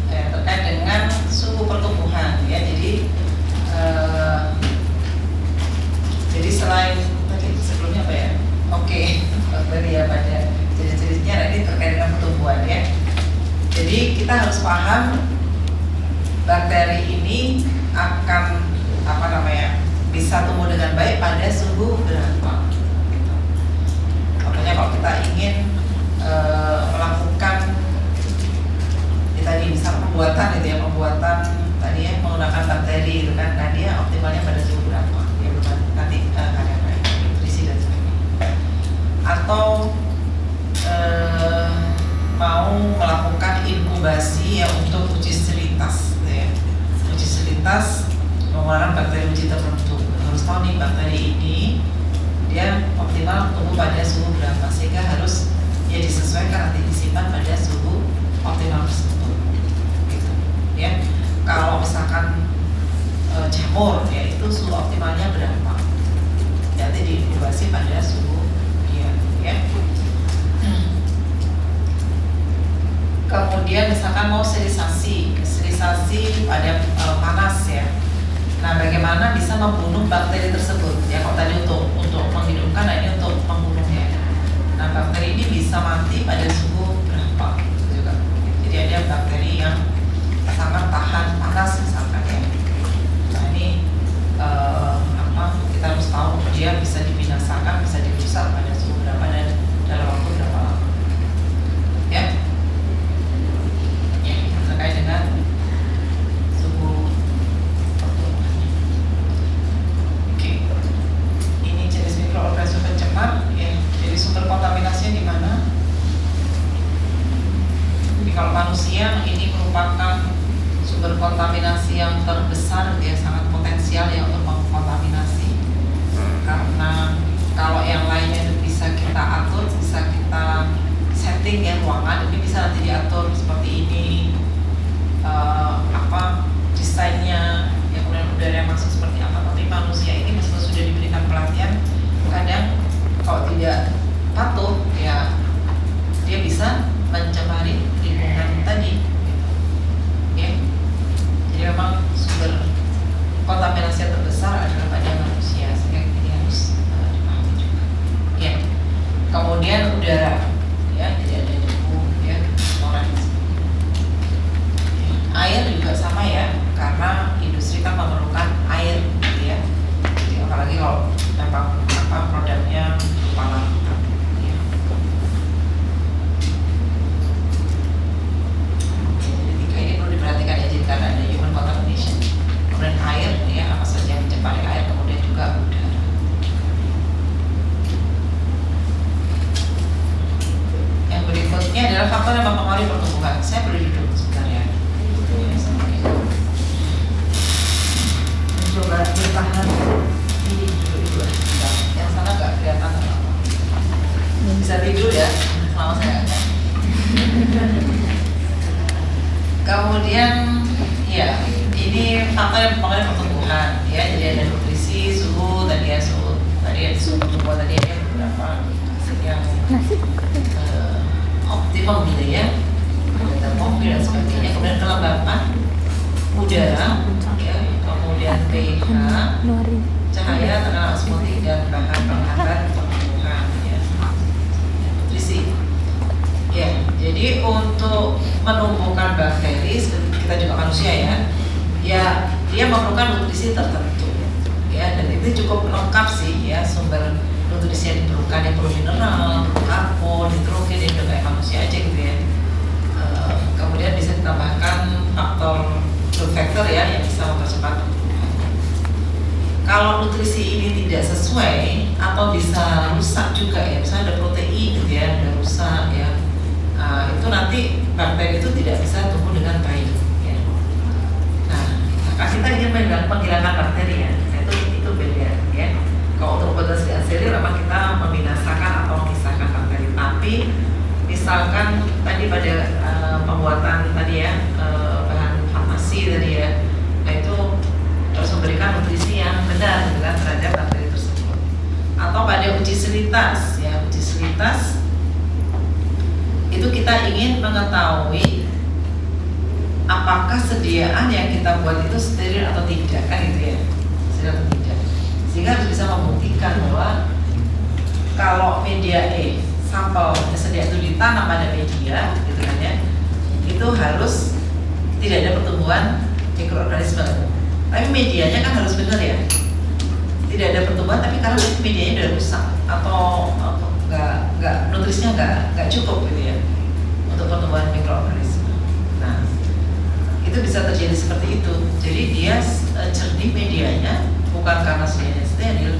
terkait dengan suhu pertumbuhan ya. Jadi selain tadi sebelumnya apa ya? Oke, bakteri ya pada ciri-cirinya ini terkait dengan pertumbuhan ya. Jadi kita harus paham bakteri ini akan bisa tumbuh dengan baik pada suhu berapa. Makanya kalau kita ingin melakukan tadi misal pembuatan tadi ya menggunakan bakteri itu kan, nah dia optimalnya pada suhu berapa ya, bukan nanti kadar nutrisi dan sebagainya. Atau mau melakukan inkubasi ya untuk uji sterilitas ya. Uji sterilitas menggunakan bakteri uji tertentu. Harus tahu nih bakteri ini dia optimal tumbuh pada suhu berapa, sehingga harus ya disesuaikan nanti disimpan pada suhu optimal tersebut gitu ya. Kalau misalkan jamur ya itu suhu optimalnya berapa, nanti diinkubasi pada suhu dia ya. Kemudian misalkan mau sterilisasi pada panas ya. Nah, bagaimana bisa membunuh bakteri tersebut ya? Kalau tadi untuk menghidupkan, nah ini untuk membunuhnya. Nah, bakteri ini bisa mati pada suhu berapa juga. Jadi ada bakteri yang sangat tahan panas misalkan ya. Nah ini kita harus tahu dia bisa dibinasakan, bisa dirusak pada suhu berapa dan dalam waktu berapa lama ya. Terkait dengan suhu pertumbuhannya. Oke. Ini jenis mikroorganisme pencemar ya. Jadi sumber kontaminasinya di mana? Jadi kalau manusia ini merupakan sumber kontaminasi yang terbesar, dia sangat potensial ya untuk mengkontaminasi. Karena kalau yang lainnya itu bisa kita atur, bisa kita setting ya ruangan, ini bisa nanti diatur seperti ini. Desainnya ya, kemudian udara yang masuk seperti apa. Tapi manusia ini meskipun sudah diberikan pelatihan, kadang kalau tidak patuh ya dia bisa mencemari lingkungan tadi gitu. Ya. Jadi memang sumber kontaminasi yang terbesar adalah pada manusia, sehingga ini harus dipahami juga ya. Kemudian udara ya, jadi ada debu ya, kotoran. Air juga sama ya, karena industri kan memerlukan air gitu ya. Jadi apalagi kalau memang produknya berupa larutan ya. Jadi tiga ini perlu diperhatikan ya, jadi karena ada human contamination, kemudian air ya, apa saja yang mencemari air, kemudian juga udara. Yang berikutnya adalah faktor yang mempengaruhi pertumbuhan. Saya perlu duduk sebentar ya. Coba bertahan ini dulu. Yang sana nggak kelihatan apa-apa. Bisa tidur ya, selama saya agak. Kemudian ya, ini faktor yang mempengaruhi pertumbuhan ya. Jadi ada nutrisi, suhu, tadi ada suhu pertumbuhan, tadi ada beberapa yang optimum gitu ya, termofil dan sebagainya. Kemudian kelembapan udara ya, kemudian pH, cahaya, tekanan osmotik, dan bahan penghambat pertumbuhan ya. Nutrisi ya, jadi untuk menumbuhkan bakteri, kita juga manusia ya, dia memerlukan nutrisi tertentu ya, dan itu cukup lengkap sih ya, sumber nutrisi yang diperlukan, yang perlu mineral, karbon, nitrogen, yang udah kayak manusia aja gitu ya. Kemudian bisa ditambahkan faktor growth factor ya, yang bisa mempercepat pertumbuhan. Kalau nutrisi ini tidak sesuai atau bisa rusak juga ya, misalnya ada protein gitu ya, ada rusak ya, itu nanti bakteri itu tidak bisa tumbuh dengan baik ya. Nah, kita kasih kita ingin menghilangkan bakteri ya, nah, itu beda ya. Kalau untuk obat bersihan steril memang kita membinasakan atau memisahkan bakteri. Tapi misalkan tadi pada pembuatan tadi ya bahan farmasi tadi ya, nah itu harus memberikan nutrisi yang benar dengan terhadap bakteri tersebut. Atau pada uji selitas ya, uji selitas itu kita ingin mengetahui apakah sediaan yang kita buat itu steril atau tidak, kan gitu ya, steril atau tidak. Sehingga harus bisa membuktikan bahwa kalau media sampel sedia itu ditanam pada media, gitu kan ya, itu harus tidak ada pertumbuhan mikroorganisme. Tapi medianya kan harus benar ya, tidak ada pertumbuhan, tapi karena medianya udah rusak atau nggak nutrisinya nggak cukup gitu ya untuk pertumbuhan mikroorganisme. Nah, itu bisa terjadi seperti itu. Jadi dia jernih medianya bukan karena sedianya steril,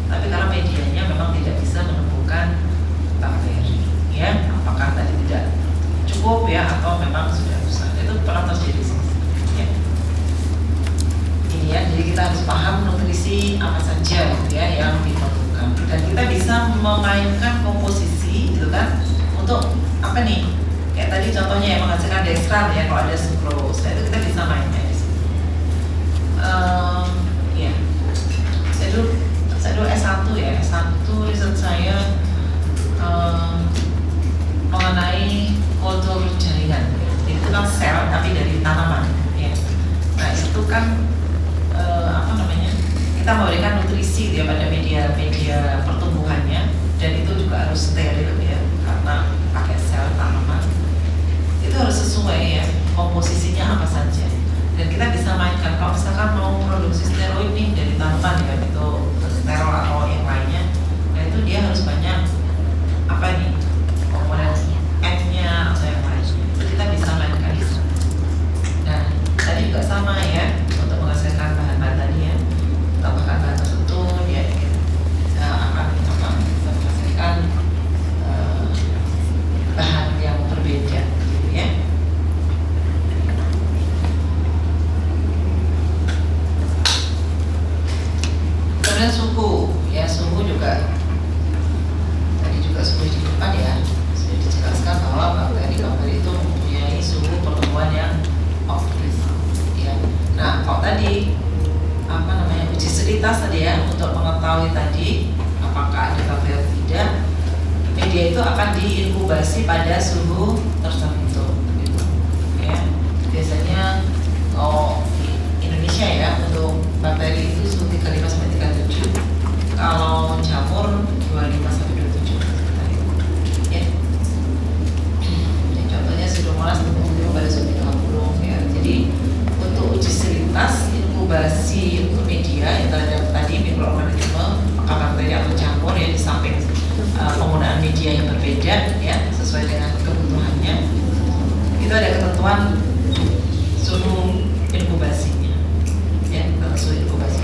tapi karena medianya memang tidak bisa menemukan bakteri. Ya, apakah tadi tidak cukup ya atau memang sudah rusak? Itu pernah terjadi sih. Ya. Ini ya, jadi kita harus paham nutrisi apa saja gitu ya yang diperlukan. Dan kita bisa memainkan komposisi gitu kan untuk apa nih? Kayak tadi contohnya yang menghasilkan dextran ya, kalau ada sukrose, nah itu kita bisa mainnya di sini. Ya, saya dulu S1 ya, S1 riset saya mengenai kultur jaringan. Itu kan sel tapi dari tanaman ya. Nah itu kan apa namanya, kita memberikan nutrisi ya pada media pertumbuhannya, dan itu juga harus steril ya karena pakai sel tanaman. Itu harus sesuai ya komposisinya apa saja, dan kita bisa mainkan. Kalau misalkan mau produksi steroid nih dari tanaman ya, itu sterol atau yang lainnya, nah itu dia harus banyak apa nih komponen N-nya atau yang lain, itu kita bisa mainkan di sana. Nah tadi juga sama ya, untuk menghasilkan bahan-bahan tadi ya, tambahkan bahan tertentu dia akan menghasilkan bahan yang berbeda gitu ya. Kemudian suhu ya, suhu juga tadi juga suhu di depan ya sudah dijelaskan bahwa bakteri itu mempunyai suhu pertumbuhan yang optimal ya. Nah kalau tadi apa namanya uji selitas tadi ya, untuk mengetahui tadi apakah ada bakteri atau tidak, media itu akan diinkubasi pada suhu tertentu gitu ya. Biasanya di Indonesia ya untuk bakteri itu suhu 35 sampai 37, kalau jamur 25 sampai 27 ya. Ini contohnya Pseudomonas pada suhu 30 ya. Jadi untuk uji selitas inkubasi untuk media yang terhadap tadi mikroorganisme, apakah bakteri atau jamur ya, di samping penggunaan media yang berbeda ya sesuai dengan kebutuhannya, itu ada ketentuan suhu inkubasinya ya, suhu inkubasi.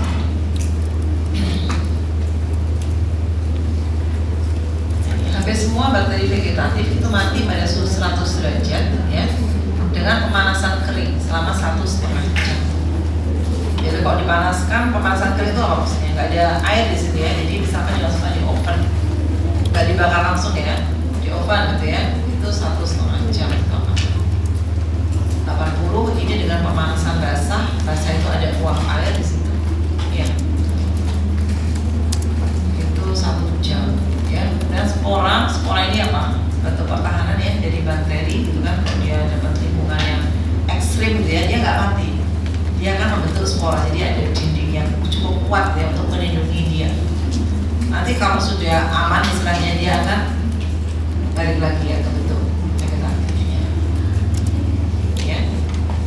Hampir semua bakteri vegetatif itu mati pada suhu 100 derajat ya, dengan pemanasan kering selama 1,5 jam. Jadi kalau dipanaskan, pemanasan kering itu apa maksudnya? Nggak ada air di situ ya, jadi misalkan dimasukkan di oven, nggak dibakar langsung ya, di oven gitu ya, itu 1,5 jam. 80 ini dengan pemanasan basah itu ada uap air di situ ya, itu 1 jam ya. Dan spora ini apa? Bentuk pertahanan ya dari bakteri gitu kan. Kalau dia dapat lingkungan yang ekstrim gitu ya, dia nggak mati, dia akan membentuk spora. Jadi ada dinding yang cukup kuat ya untuk melindungi dia. Nanti kalau sudah aman istilahnya, dia akan balik lagi ya ke bentuk vegetatifnya ya.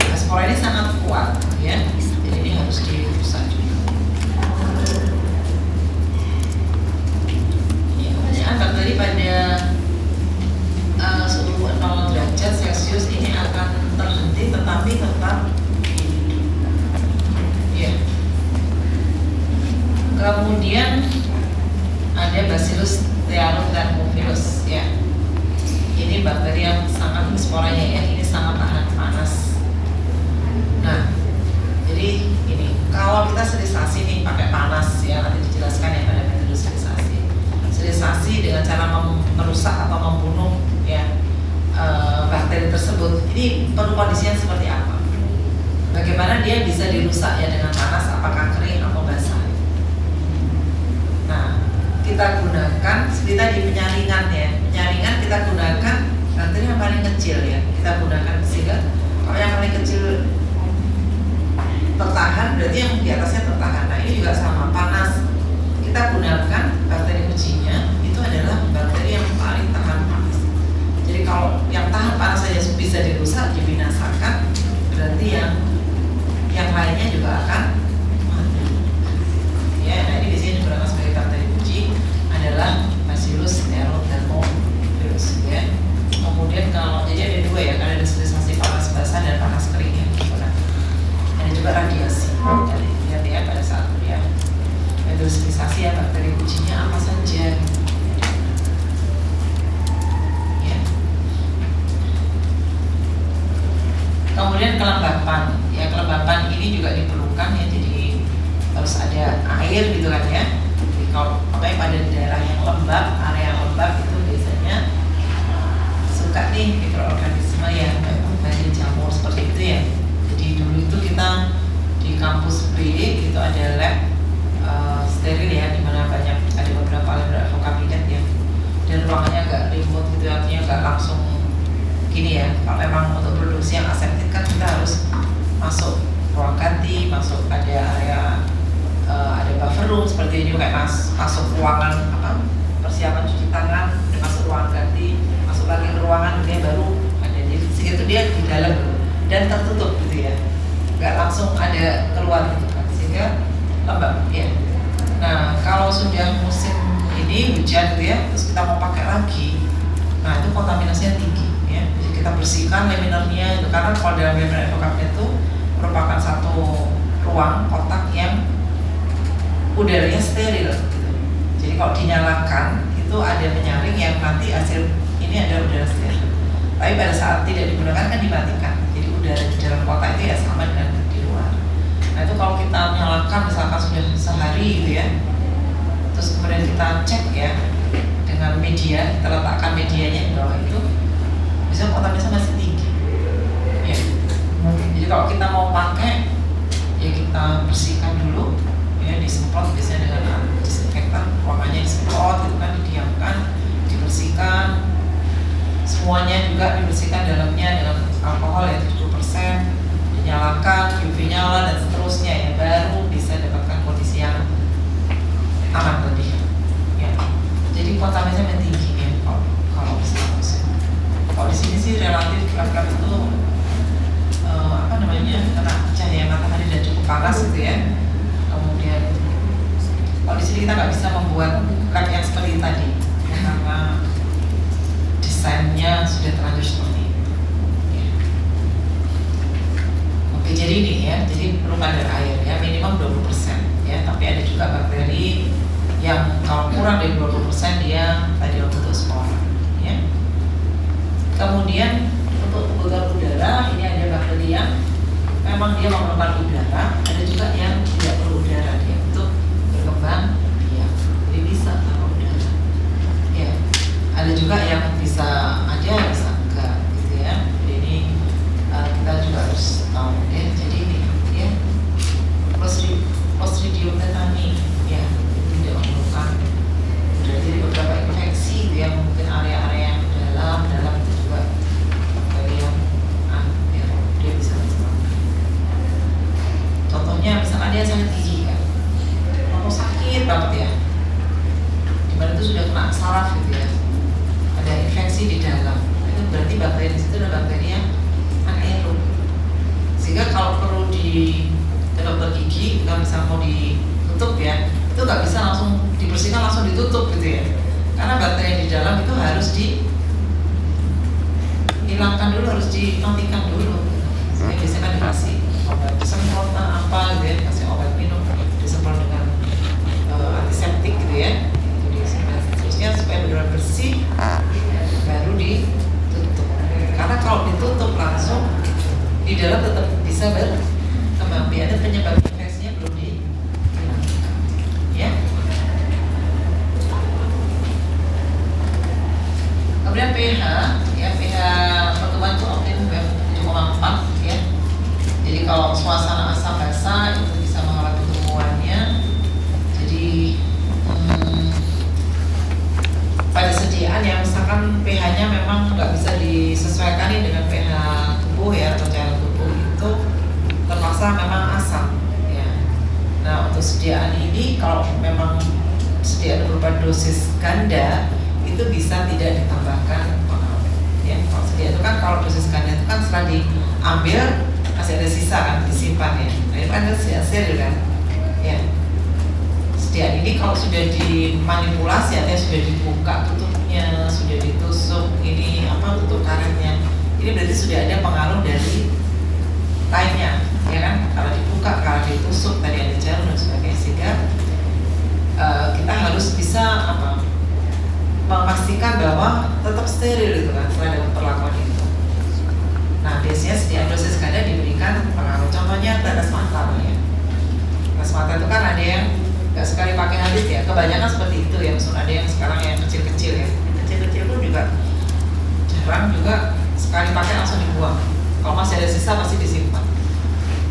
Nah, spora ini sangat kuat ya, jadi ini harus dirusak juga ya. Kebanyakan bakteri pada suhu 0 derajat Celcius ini akan terhenti, tetapi tetap ya. Kemudian ada Bacillus thuringiensis ya. Ini bakteri yang sangat sporanya ya, ini sangat tahan panas. Nah, jadi ini kondisinya seperti apa. Bagaimana dia bisa dirusak ya dengan panas, apakah kering atau basah. Nah, kita gunakan seperti tadi penyaringan ya. Penyaringan kita gunakan bakteri yang paling kecil ya. Kita gunakan sehingga kalau yang paling kecil tertahan, berarti yang di atasnya tertahan. Nah, ini juga sama, panas. Kita gunakan bakteri ujinya itu adalah bakteri yang paling tahan panas. Jadi kalau yang tahan panas saja bisa dirusak, dibinasakan, berarti yang lainnya juga akan mati. Ya, nah ini biasanya digunakan sebagai bakteri uji adalah Bacillus enterovirus ya. Kemudian kalau jadi ada dua ya, kan ada sterilisasi panas basah dan panas kering ya. Ada juga radiasi. Jadi lihat ya pada saat dia sterilisasi ya, bakteri ujinya apa saja. Ya. Kemudian kelembapan. Ya, kelembapan ini juga diperlukan ya, jadi harus ada air gitu kan ya. Jadi kalau pada daerah yang lembab, area lembab itu biasanya suka nih mikroorganisme yang banyak jamur seperti itu ya. Jadi dulu itu kita di kampus B itu ada lab steril ya, dimana banyak ada beberapa lab kabinet ya, dan ruangannya agak remote gitu, artinya agak langsung gini ya. Kalau memang untuk produksi yang aseptik kan kita harus masuk ruang ganti, masuk ada area ada buffer room seperti ini, kayak masuk ruangan persiapan cuci tangan, masuk ruangan ganti, masuk lagi ke ruangan dia baru ada di situ, dia di dalam dan tertutup gitu ya, nggak langsung ada keluar gitu kan, sehingga lembab ya. Nah, kalau sudah musim ini hujan gitu ya, terus kita mau pakai lagi, nah itu kontaminasinya tinggi ya. Jadi kita bersihkan laminernya itu, karena kalau dalam laminer kabinet itu merupakan satu ruang kotak yang udaranya steril gitu. Jadi kalau dinyalakan itu ada penyaring yang nanti hasil ini ada udara steril. Tapi pada saat tidak digunakan kan dimatikan. Jadi udara di dalam kotak itu ya sama dengan di luar. Nah itu kalau kita nyalakan misalkan sudah sehari gitu ya, terus kemudian kita cek ya dengan media, kita letakkan medianya di bawah itu, bisa kontaminasi masih tinggi ya. Jadi kalau kita mau pakai ya kita bersihkan dulu ya, disemprot biasanya dengan disinfektan, ruangannya disemprot gitu kan, didiamkan, dibersihkan semuanya, juga dibersihkan dalamnya dengan alkohol ya 70%, dinyalakan, UV nyala dan seterusnya ya, baru bisa dapatkan kondisi yang aman tadi ya. Jadi kontaminasinya tinggi ya kalau musim. Kalau di sini sih relatif lab itu kena cahaya matahari dan cukup panas gitu ya. Kemudian kalau di sini kita nggak bisa membuat lab yang seperti tadi ya, karena desainnya sudah terlanjur seperti itu ya. Oke, jadi ini ya, jadi perlu kadar air ya minimal 20% ya, tapi ada juga bakteri yang kalau kurang dari 20% dia tadi untuk spora ya. Kemudian untuk kebutuhan udara ini ada bakteri yang memang dia memerlukan udara, ada juga yang tidak perlu udara dia untuk berkembang ya, jadi bisa tanpa udara ya. Ada juga yang bisa aja, bisa enggak gitu ya. Jadi ini kita juga harus tahu ya. Jadi ini ya Clostridium tetani ya, tidak memerlukan udara. Jadi beberapa infeksi gitu ya, mungkin area-area yang dalam itu juga bakteri yang ya, dia bisa menyebabkan. Contohnya misalkan dia sakit gigi kan, mau sakit banget ya, dimana itu sudah kena saraf gitu ya, ada infeksi di dalam, itu berarti bakteri di situ adalah bakteri yang anaerob. Sehingga kalau perlu ke dokter gigi, kita bisa mau ditutup ya, itu nggak bisa langsung dibersihkan langsung ditutup gitu ya, karena bakteri yang di dalam itu harus dihilangkan dulu, harus dimatikan dulu. Saya biasanya kan dikasih obat semprot apa gitu ya, kasih obat minum, disemprot dengan antiseptik gitu ya, jadi seterusnya supaya benar-benar bersih, baru ditutup. Karena kalau ditutup langsung di dalam tetap bisa berkembang biak, penyebab infeksinya belum dihilangkan ya. Kemudian pH ya, pH pertumbuhan itu optimum 7,4 suasana asam basa itu bisa menghambat pertumbuhannya. Jadi pada sediaan ya, misalkan pH-nya memang nggak bisa disesuaikan nih dengan pH tubuh ya, atau cairan tubuh itu terpaksa memang asam ya. Nah, untuk sediaan ini kalau memang sediaan berupa dosis ganda itu bisa tidak ditambahkan pengawet ya. Kalau sediaan itu kan, kalau dosis ganda itu kan setelah diambil masih ada sisa kan, disimpan ya. Nah, itu kan steril kan ya. Sediaan ini kalau sudah dimanipulasi, artinya sudah dibuka tutupnya, sudah ditusuk ini tutup karetnya, ini berarti sudah ada pengaruh dari lainnya ya kan. Kalau dibuka, kalau ditusuk, tadi ada jarum dan sebagainya, sehingga kita harus bisa memastikan bahwa tetap steril itu kan setelah ada perlakuan itu. Nah, biasanya sediaan dosis ganda diberikan pengaruh, contohnya tetes mata ya. Tetes mata itu kan ada yang nggak sekali pakai habis ya, kebanyakan seperti itu ya. Misalnya ada yang sekarang yang kecil-kecil ya, kecil-kecil pun juga jarang juga sekali pakai langsung dibuang. Kalau masih ada sisa pasti disimpan,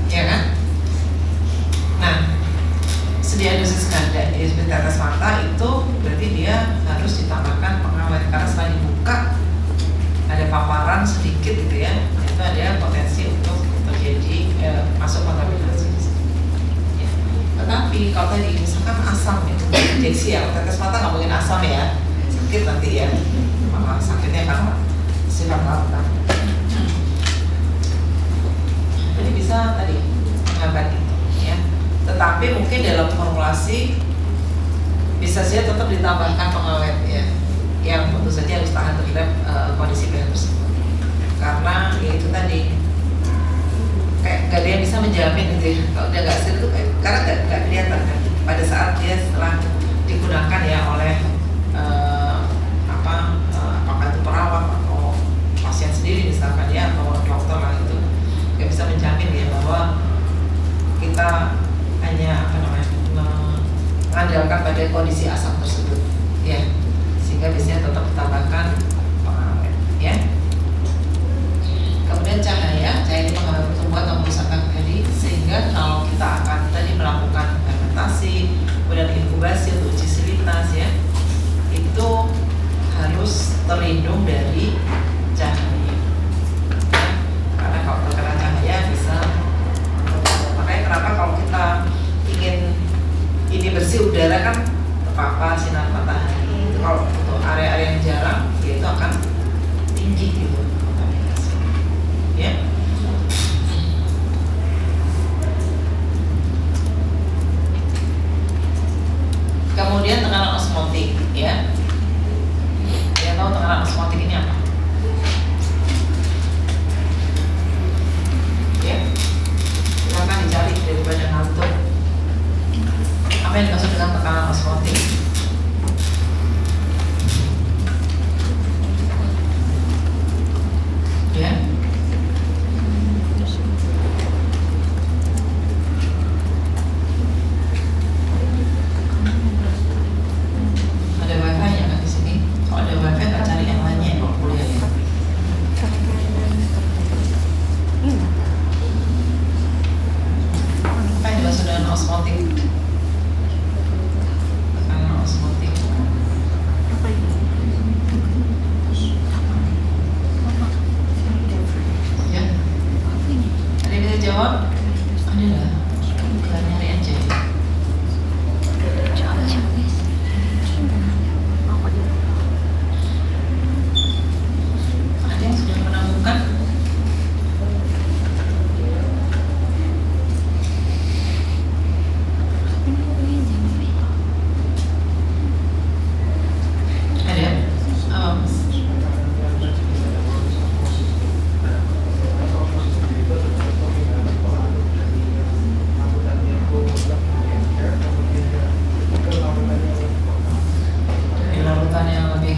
ya kan? Nah, sediaan dosis ganda di tetes mata itu berarti dia harus ditambahkan pengawet, karena setelah dibuka ada paparan sedikit gitu ya, itu ada potensi untuk terjadi masuk kontaminasi. Tetapi kalau tadi misalkan asam itu injeksi ya, tetes mata nggak mungkin asam ya, sakit nanti ya, malah sakitnya karena sifat larutan. Jadi bisa tadi menghambat itu ya. Tetapi mungkin dalam formulasi bisa saja tetap ditambahkan pengawet ya, yang tentu saja harus tahan terhadap kondisi pH tersebut. Karena ya itu tadi, kayak gak ada yang bisa menjamin gitu ya. Kalau udah gak steril itu karena gak kelihatan kan pada saat dia setelah digunakan ya oleh apakah itu perawat atau pasien sendiri misalkan ya, atau dokter lah, itu gak bisa menjamin ya bahwa kita hanya mengandalkan pada kondisi asam tersebut ya, sehingga biasanya tetap ditambahkan pengawet ya. Kemudian cahaya ini menghambat pertumbuhan atau merusak bakteri, sehingga kalau kita akan tadi melakukan fermentasi, kemudian inkubasi untuk uji sterilitas ya, itu harus terlindung dari cahaya ya. Karena kalau terkena cahaya bisa, makanya kenapa kalau kita ingin ini bersih, udara kan terpapar sinar matahari, itu kalau untuk area-area yang jarang ya itu akan tinggi gitu ya. Kemudian tekanan osmotik ya. Yang tahu tekanan osmotik ini apa? Ya, silakan dicari daripada ngantuk. Apa yang dimaksud dengan tekanan osmotik? Ya. Ada wifi ya kan di sini? Kalau ada wifi nggak cari yang lainnya kalau kuliah ya. Apa yang dimaksud dengan osmotik? Tekanan osmotik. Ya. Ada yang bisa jawab? Ada nggak? Kita nyari aja ya. Ada yang sudah menemukan? Ada? Dari larutan yang lebih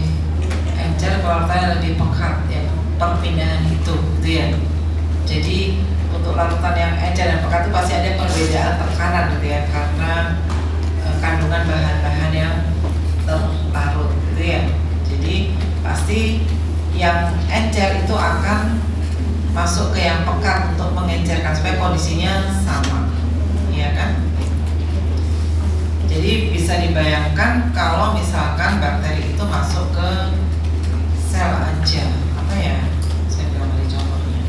encer ke larutan yang lebih pekat ya, perpindahan itu gitu ya. Jadi untuk larutan yang encer dan pekat itu pasti ada perbedaan tekanan gitu ya, karena kandungan bahan-bahan yang terlarut gitu ya. Jadi pasti yang encer itu akan masuk ke yang pekat untuk mengencerkan supaya kondisinya sama, ya kan? Jadi bisa dibayangkan kalau misalkan bakteri itu masuk ke sel aja, apa ya? Saya bilang dari contohnya.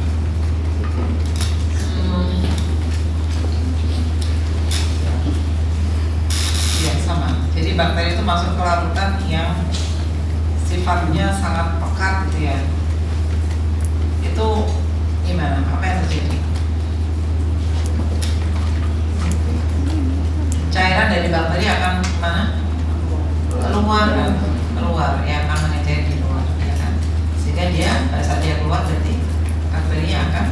Ya sama. Jadi bakteri itu masuk ke larutan yang sifatnya sangat pekat gitu ya. Itu gimana? Apa yang terjadi? Cairan dari bakteri akan kemana? Keluar, ya akan mengejar di luar, ya kan? Sehingga dia pada saat dia keluar berarti bakterinya akan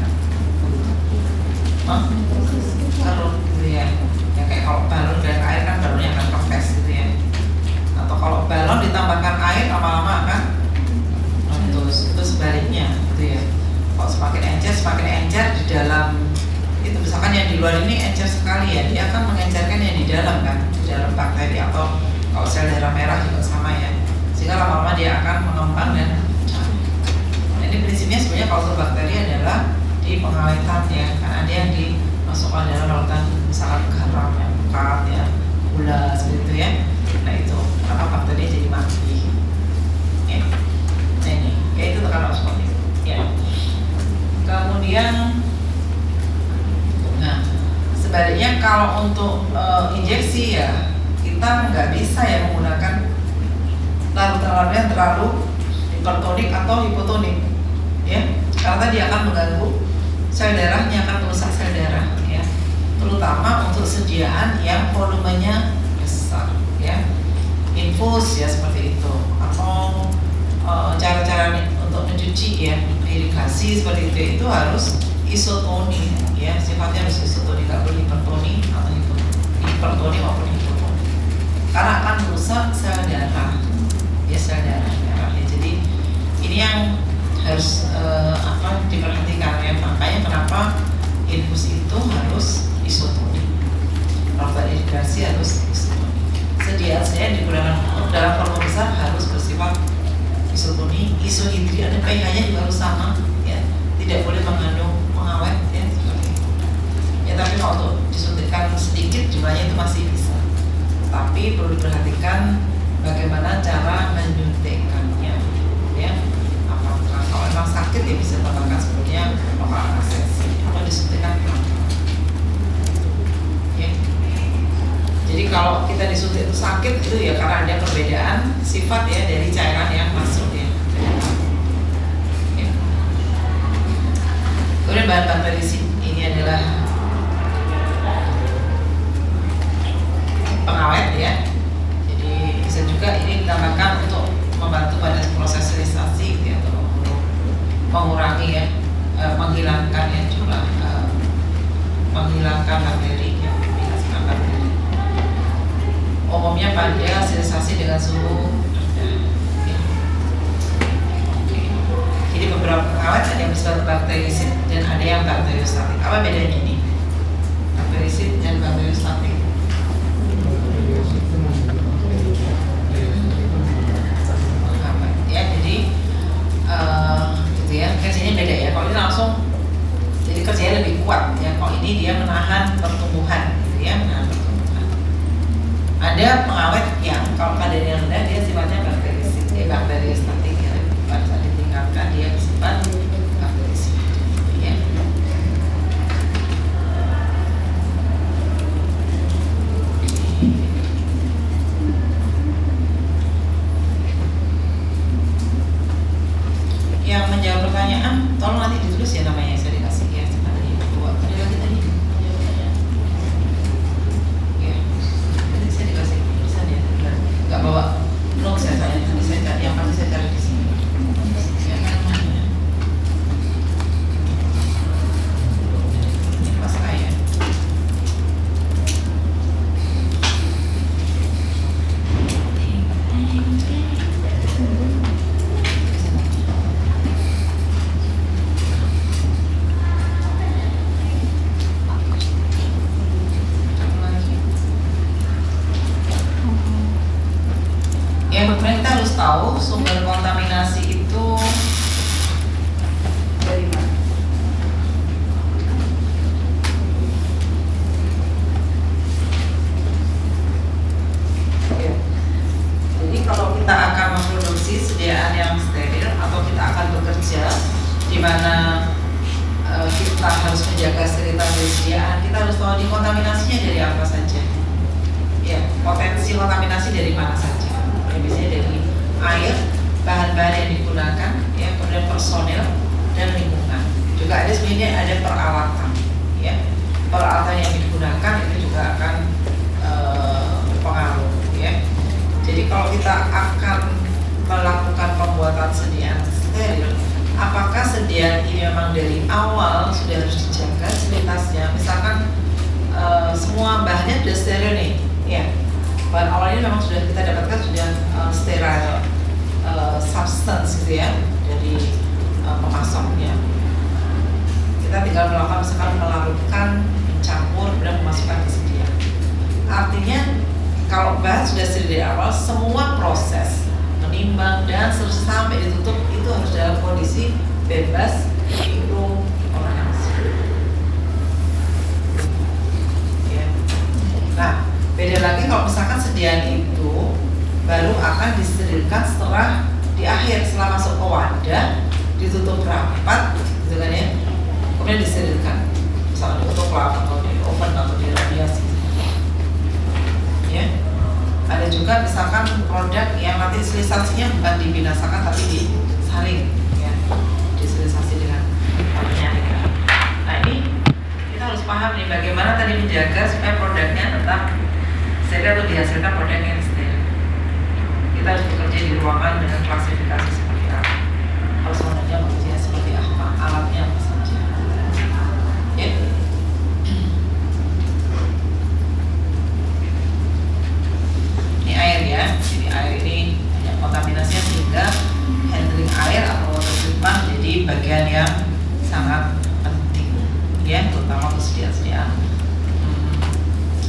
kerut gitu ya. Ya kayak kalau balon dan air kan balonnya akan kempes gitu ya. Atau kalau balon ditambahkan air lama-lama akan meletus. Itu sebaliknya gitu ya. Kalau semakin encer di dalam itu, misalkan yang di luar ini encer sekali ya, dia akan mengencerkan yang di dalam kan, di dalam bakteri. Atau kalau sel darah merah juga sama ya, sehingga lama-lama dia akan mengembang dan pecah. Nah, ini prinsipnya sebenarnya kalau untuk bakteri adalah di pengawetan ya, karena dia yang dimasukkan dalam larutan misalkan garam yang pekat ya, gula seperti itu ya. Nah itu kenapa bakteri jadi mati ya. Nah ini ya, itu tekanan seperti itu ya. Kemudian sebaliknya kalau untuk injeksi ya, kita nggak bisa ya menggunakan larutan-larutan yang terlalu hipertonik atau hipotonik ya, karena dia akan mengganggu sel darahnya, akan merusak sel darah ya, terutama untuk sediaan yang volumenya besar ya, infus ya seperti itu, atau cara-cara untuk mencuci ya, irigasi seperti itu harus isotoni ya, sifatnya harus isotoni, nggak boleh hipertoni atau hipertoni maupun hipotoni, karena akan merusak sel darah ya, sel darah merah ya. Jadi ini yang harus diperhatikan ya, makanya kenapa infus itu harus isotoni, lakukan irigasi harus isotoni, sediaan yang digunakan dalam volume besar harus bersifat isotoni, isohidri, ada pH-nya juga harus sama ya, tidak boleh mengandung pengawet ya, seperti itu. Ya tapi kalau untuk disuntikkan sedikit jumlahnya itu masih bisa, tapi perlu diperhatikan bagaimana cara menyuntikkannya ya. Apakah kalau memang sakit ya bisa tambahkan sebelumnya lokal anestesi atau disuntikkan pelan-pelan ya. Jadi kalau kita disuntik itu sakit itu ya karena ada perbedaan sifat ya dari cairan yang masuk ya. Kemudian bahan bakterisid ini adalah pengawet ya. Jadi bisa juga ini ditambahkan untuk membantu pada proses sterilisasi ya, atau mengurangi ya, menghilangkan ya jumlah menghilangkan bakteri ya, menghilangkan bakteri. Umumnya pada sterilisasi dengan suhu rendah ya. Oke. Jadi beberapa pengawet ada yang bersifat bakterisid dan ada yang bakteriostatik. Apa bedanya ini? Bakterisid dan bakteriostatik. Ya, jadi gitu ya, kerjanya beda ya. Kalau ini langsung jadi kerjanya lebih kuat ya. Kalau ini dia menahan pertumbuhan gitu ya, menahan pertumbuhan. Ada pengawet yang kalau kadarnya rendah dia sifatnya bakterisid, bakteriostatik ya. Pada saat ditingkatkan dia bersifat bakterisid ya. Yang menjawab pertanyaan tolong nanti ditulis ya namanya, saya dikasih ya sebenarnya buat ada lagi tadi ya, nanti saya dikasih tulisan ya, nggak bawa blog saya tadi saya cari yang pasti saya cari di sini ya, namanya menjaga sterilitas persediaan, kita harus tahu dikontaminasinya dari apa saja. Ya, potensi kontaminasi dari mana saja. Ya, biasanya dari air, bahan-bahan yang digunakan, ya, kemudian personil dan lingkungan. Juga ada sebenarnya ada peralatan, ya. Peralatan yang digunakan itu juga akan berpengaruh, ya. Jadi kalau kita akan melakukan pembuatan sediaan steril, apakah sediaan ini memang dari awal sudah harus dijaga sterilitasnya? Misalkan semua bahannya sudah steril nih, ya. Bahan awalnya memang sudah kita dapatkan sudah sterile substance gitu ya dari pemasoknya. Kita tinggal melakukan misalkan melarutkan, mencampur, dan memasukkan ke sediaan. Artinya kalau bahan sudah steril dari awal, semua proses menimbang dan sampai ditutup itu harus dalam kondisi bebas mikroorganisme. Ya. Nah, beda lagi kalau misalkan sediaan itu baru akan disterilkan setelah di akhir, setelah masuk ke wadah, ditutup rapat, gitu kan ya, kemudian disterilkan, misalnya ditutup rapat atau di oven atau di radiasi. Ya. Ada juga misalkan produk yang nanti sterilisasinya bukan dibinasakan tapi disaring, ya, disterilisasi dengan penyaringan. Nah ini kita harus paham nih bagaimana tadi menjaga supaya produknya tetap steril atau dihasilkan produk yang steril. Kita harus bekerja di ruangan dengan klasifikasi seperti apa, harus mengerja bekerja seperti apa, alatnya apa saja. Ya. Ini air ya, jadi air ini banyak kontaminasinya sehingga handling air atau water treatment jadi bagian yang sangat penting, ya, terutama kesediaan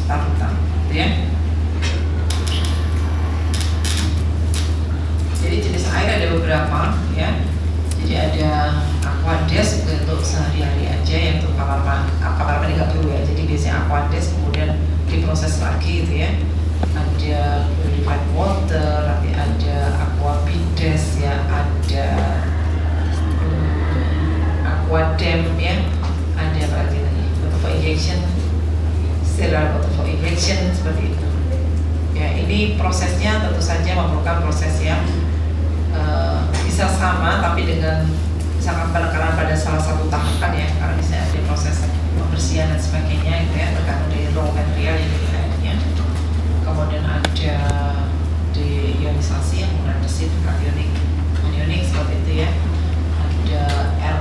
larutan, gitu ya. Jadi jenis air ada beberapa, ya. Jadi ada Aquades untuk sehari-hari aja, yang untuk kamar mandi nggak perlu ya. Jadi biasanya Aquades kemudian diproses lagi, gitu ya. Ada purified water, nanti ada Aquabides, ya, ada Aquadem, ya, ada apa lagi tadi, water for injection, sterile water for injection, seperti itu. Ya, ini prosesnya tentu saja memerlukan proses yang bisa sama tapi dengan misalkan penekanan pada salah satu tahapan, ya, karena bisa ada proses pembersihan dan sebagainya, gitu ya, tergantung dari raw material yang digunakannya. Kemudian ada deionisasi yang menggunakan besi, anionic seperti itu, ya. Ada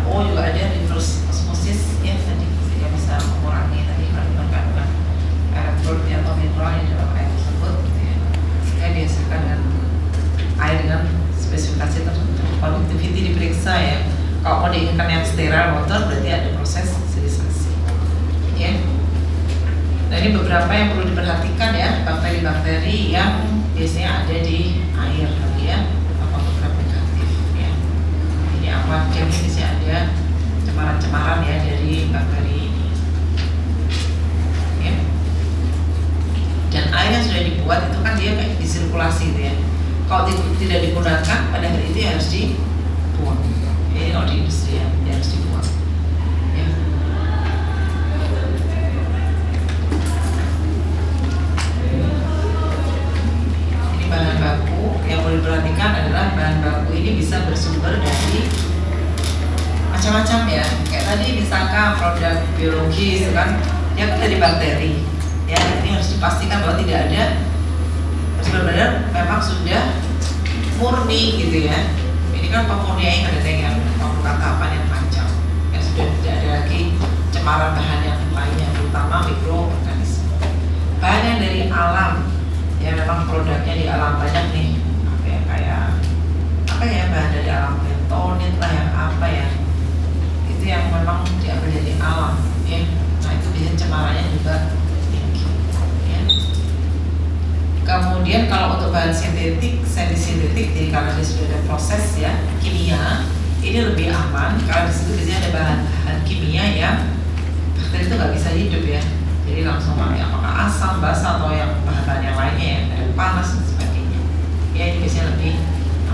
RO juga ada reverse osmosis, ya, tadi yang bisa mengurangi tadi kandungan elektrot atau mineral yang dalam air tersebut, gitu ya. Sehingga dihasilkan dengan air dengan spesifikasi tertentu. Conductivity diperiksa, ya. Kalau mau diinginkan yang sterile water berarti ada proses sterilisasi, ya. Nah ini beberapa yang perlu diperhatikan, ya, bakteri-bakteri yang biasanya ada di air, ya, apa beberapa negatif, ya. Ini Aquadem ini biasanya ada cemaran-cemaran, ya, dari bakteri ini, ya. Dan air yang sudah dibuat itu kan dia kayak disirkulasi, gitu ya. Kalau tidak digunakan pada hari itu ya harus dibuang. Ini kalau di industri, ya, dia harus dibuang, ya. Ini bahan baku yang perlu diperhatikan adalah bahan baku ini bisa bersumber dari macam-macam, ya. Kayak tadi misalkan produk biologis, kan dia kan dari bakteri, ya. Ini harus dipastikan bahwa tidak ada, benar-benar memang sudah murni, gitu ya. Ini kan pemurnian ada yang memerlukan tahapan yang panjang, yang sudah tidak ada lagi cemaran bahan yang lainnya, terutama mikroorganisme. Bahan yang dari alam, ya, memang produknya di alam banyak nih, apa ya bahan dari alam, bentonit lah, yang apa ya, itu yang memang diambil dari alam, ya. Nah itu biasanya cemarannya juga tinggi, ya. Kemudian kalau untuk bahan sintetik, semi-sintetik, jadi karena dia sudah ada proses, ya, kimia, ini lebih aman karena di situ biasanya ada bahan-bahan kimia yang bakteri itu nggak bisa hidup, ya. Jadi langsung pakai apakah asam, basa atau yang bahan-bahan yang lainnya, ya, ada panas dan sebagainya. Ya ini biasanya lebih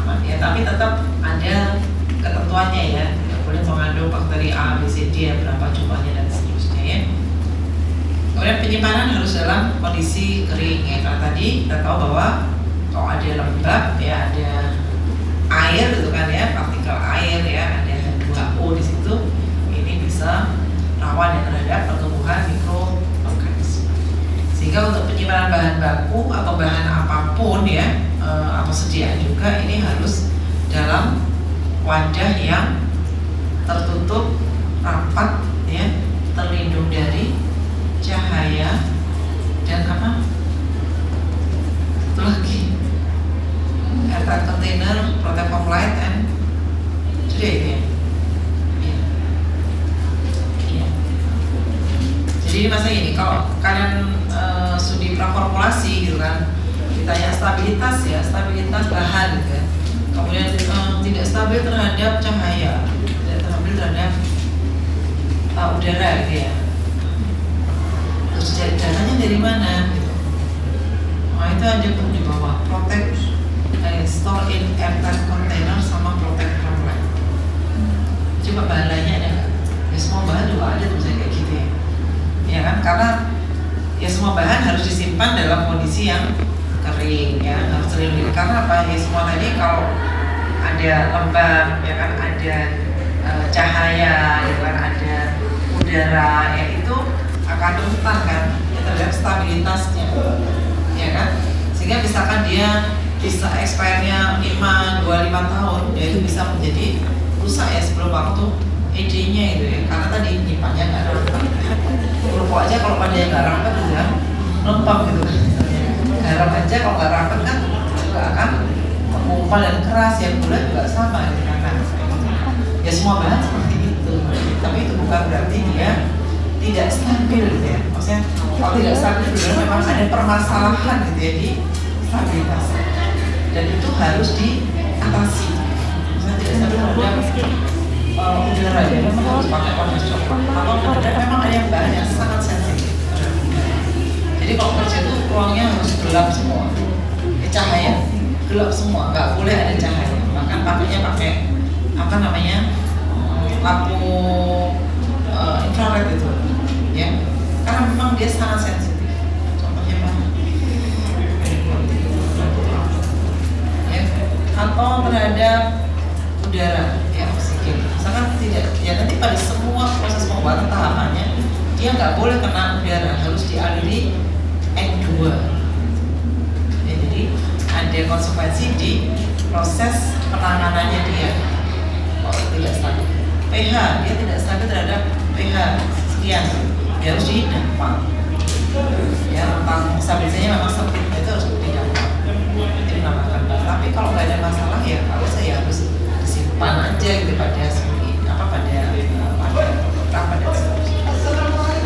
aman, ya. Tapi tetap ada ketentuannya, ya. Tidak boleh mengandung bakteri A, B, C, D, ya, berapa jumlahnya dan seterusnya. penyimpanan harus dalam kondisi kering ya. Karena tadi kita tahu bahwa kalau ada lembab ya, ada air gitu kan ya, partikel air ya, ada H2O di situ, ini bisa rawan ya terhadap pertumbuhan mikroorganisme. Sehingga untuk penyimpanan bahan baku atau bahan apapun ya, atau sediaan juga ini harus dalam wadah yang tertutup rapat ya, terlindung dari cahaya dan apa? Satu lagi, airtight container, protect from light and sudah itu ya. Iya. Jadi ini masa ini kalau kalian studi praformulasi gitu kan, ditanya stabilitas ya, stabilitas bahan gitu ya. Kemudian tidak stabil terhadap cahaya, tidak stabil terhadap udara gitu ya. Terus datanya dari mana gitu. Nah itu aja pun di bawah, protect, store in airtight container sama protect from light. Coba bahan lainnya ada nggak? Ya semua bahan juga ada tulisannya kayak gitu ya. Ya kan, karena ya semua bahan harus disimpan dalam kondisi yang kering ya, harus terlindungi. Karena apa? Ya semua tadi kalau ada lembab ya kan, ada cahaya ya kan, ada udara ya, itu akan rentan kan ya, terhadap stabilitasnya ya kan. Sehingga misalkan dia bisa expire-nya 5-25 tahun ya, itu bisa menjadi rusak ya sebelum waktu ED-nya itu ya, karena tadi nyimpannya nggak rapat. Rokok aja kalau pada yang nggak rapat itu kan lempam gitu kan. Garam aja kalau nggak rapat kan juga akan menggumpal dan keras ya, gula juga sama gitu kan. Ya semua bahan seperti itu, tapi itu bukan berarti dia tidak stabil gitu ya. Maksudnya kalau tidak stabil itu memang ada permasalahan gitu ya di stabilitas, dan itu harus diatasi. Misalnya tidak stabil terhadap udara ya, memang harus pakai kondens coklat. Atau memang ada yang bahan yang sangat sensitif. Jadi kalau kerja itu ruangnya harus gelap semua, cahaya gelap semua, nggak boleh ada cahaya. Bahkan pakainya pakai apa namanya, lampu infrared itu ya, karena memang dia sangat sensitif. Contohnya mana? Ya, atau terhadap udara ya, oksigen. Misalkan tidak ya, nanti pada semua proses pembuatan tahapannya dia nggak boleh kena udara, harus dialiri N2 ya. Jadi ada konsekuensi di proses penanganannya dia. Kalau tidak stabil pH, dia tidak stabil terhadap pH sekian, dia harus didampak ya. Tentang stabilitasnya memang seperti itu, harus didampak, itu dinamakan. Tapi kalau nggak ada masalah ya, kalau saya harus disimpan aja gitu pada pada ya.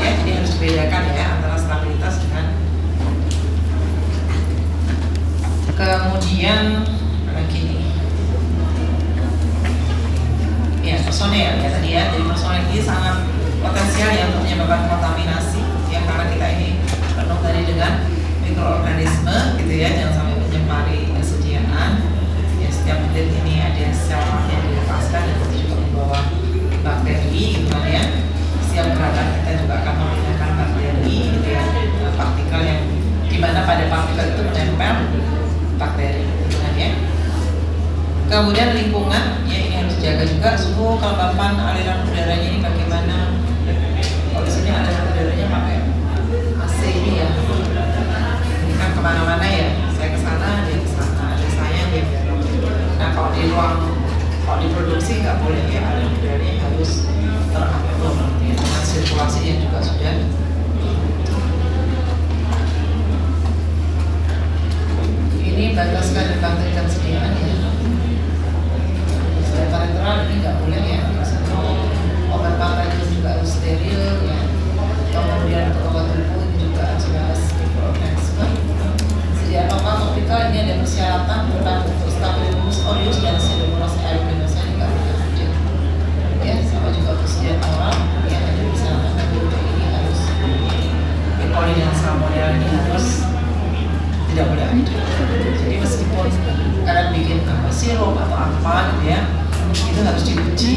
Jadi harus dibedakan ya antara stabilitas dengan. Kemudian lagi nih ya, personel ya tadi ya. Jadi personel ini sangat potensial ya untuk menyebabkan kontaminasi ya, karena kita ini penuh tadi dengan mikroorganisme gitu ya. Jangan sampai menyempari kesediaan ya. Setiap menit ini ada sel yang dilepaskan dan itu juga membawa bakteri gitu kan ya. Setiap gerakan kita juga akan memindahkan bakteri gitu ya, partikel yang dimana pada partikel itu menempel bakteri gitu kan ya. Kemudian lingkungan ya, ini harus jaga juga suhu, kelembapan, aliran udaranya ini bagaimana. Kalau di sini aliran udaranya pakai AC ini ya, ini kan kemana-mana ya, saya kesana dia kesana, ada saya dia. Nah kalau di ruang, kalau diproduksi nggak boleh ya, aliran udaranya harus teratur ya, dengan sirkulasi yang juga sudah. Ini bataskan bakteri dan sediaan ya. Parenteral ini nggak boleh ya. Obat pakai itu juga harus steril ya. Kemudian untuk obat tubuh ini juga harus bebas mikroorganisme. Sediaan obat topikal ini ada persyaratan tentang untuk Staphylococcus aureus dan Pseudomonas aeruginosa ini nggak boleh ada. Ya, sama juga untuk sediaan oral ya, ada persyaratan untuk ini harus E. coli dan salmonella ini harus tidak boleh ada. Jadi meskipun kalian bikin apa sirup atau apa gitu ya, itu harus diuji.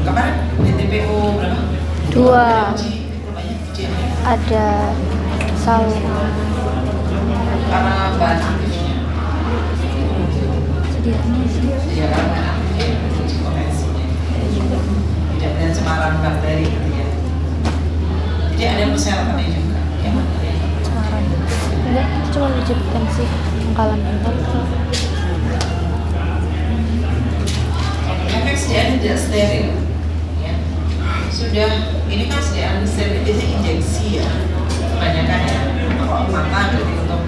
Kemarin di TPO berapa? 2. Uji, berapa banyak ujiannya? ada saus karena bahan aktifnya sedianya sih. ya kan bahan aktif uji konvensinya tidak ada cemaran bakteri gitu ya. Jadi ada persyaratannya juga ya. Cemaran enggak, cuma menyebutkan sih pengkalan efek sediaan tidak steril ya. Sudah ini kan sediaan steril biasanya injeksi ya kebanyakan ya. Kalau mata berarti untuk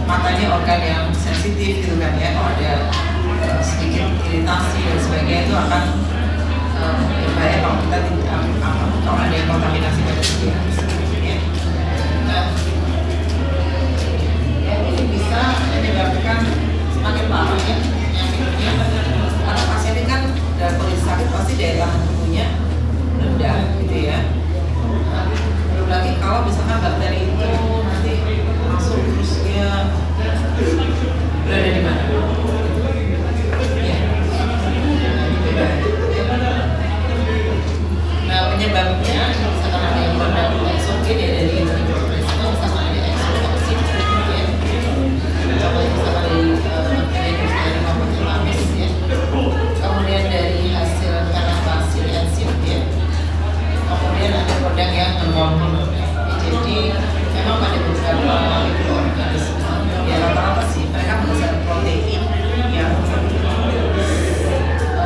mata ini organ yang sensitif gitu kan ya. Kalau ada sedikit iritasi dan sebagainya itu akan berbahaya kalau kita tidak kalau ada kontaminasi pada sediaan ya. Nah, ya ini bisa menyebabkan semakin parah ya penyakitnya. Karena pasien ini kan dalam kondisi sakit pasti daya tahan tubuhnya rendah gitu ya. Nah, belum lagi kalau misalkan bakteri itu nanti masuk terus dia berada di mana? Ya. Nah penyebabnya misalkan ada yang produk eksogen ya dari mikroorganisme, misalkan ada eksotoksik ya. Kalau misalkan dari bakteri dari Haemophilus ya. Kemudian dari hasil fermentasi enzim ya. Kemudian ada produk yang bermolekul ya. Jadi memang pada beberapa mikroorganisme ya rata-rata sih mereka menghasilkan protein yang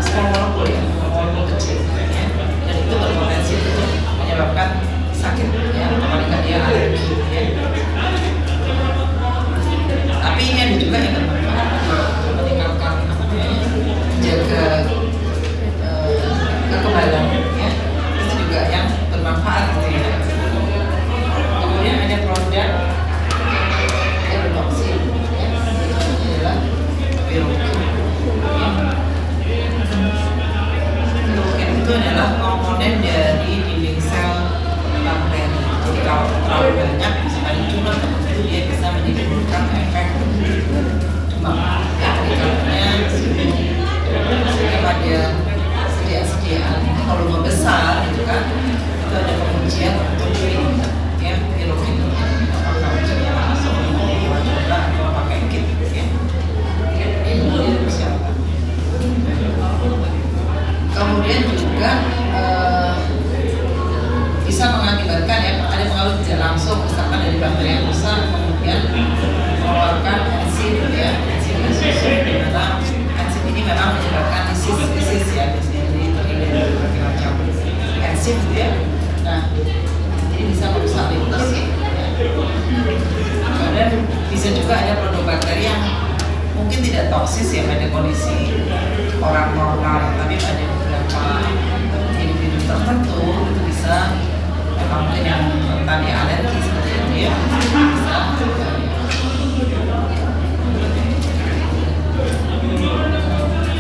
small molecule ya, molekul kecil ya. Dan itu berpotensi untuk menyebabkan sakit ya, atau paling nggak dia alergi ya. Tapi ini ada juga yang bermanfaat untuk meningkatkan apa namanya, menjaga kekebalan ya. Itu juga yang bermanfaat gitu ya. Kemudian ada produk endotoxin ya, itu adalah pirokin ya. Pirokin itu adalah komponen dari dinding sel bakteri. Jadi kalau terlalu banyak misalkan jumlah tertentu dia bisa menimbulkan efek demam ya, karena sehingga pada sediaan volume besar gitu kan itu ada pengujian untuk ya pirokin apakah ujiannya langsung diwajibkan atau pakai kit ya. Ini menjadi persyaratan. Kemudian juga bisa mengakibatkan ya ada pengaruh tidak langsung misalkan dari bakteri yang rusak kemudian mengeluarkan enzim ya, enzim susu di mana enzim ini memang menyebabkan disease ya, biasanya jadi terdiri dari berbagai macam enzim gitu ya. Nah ini bisa merusak lintas ya. Kemudian bisa juga ada produk bakteri yang mungkin tidak toksis ya pada kondisi orang normal, tapi pada beberapa individu tertentu itu bisa memang mungkin yang rentan ya alergi seperti itu ya bisa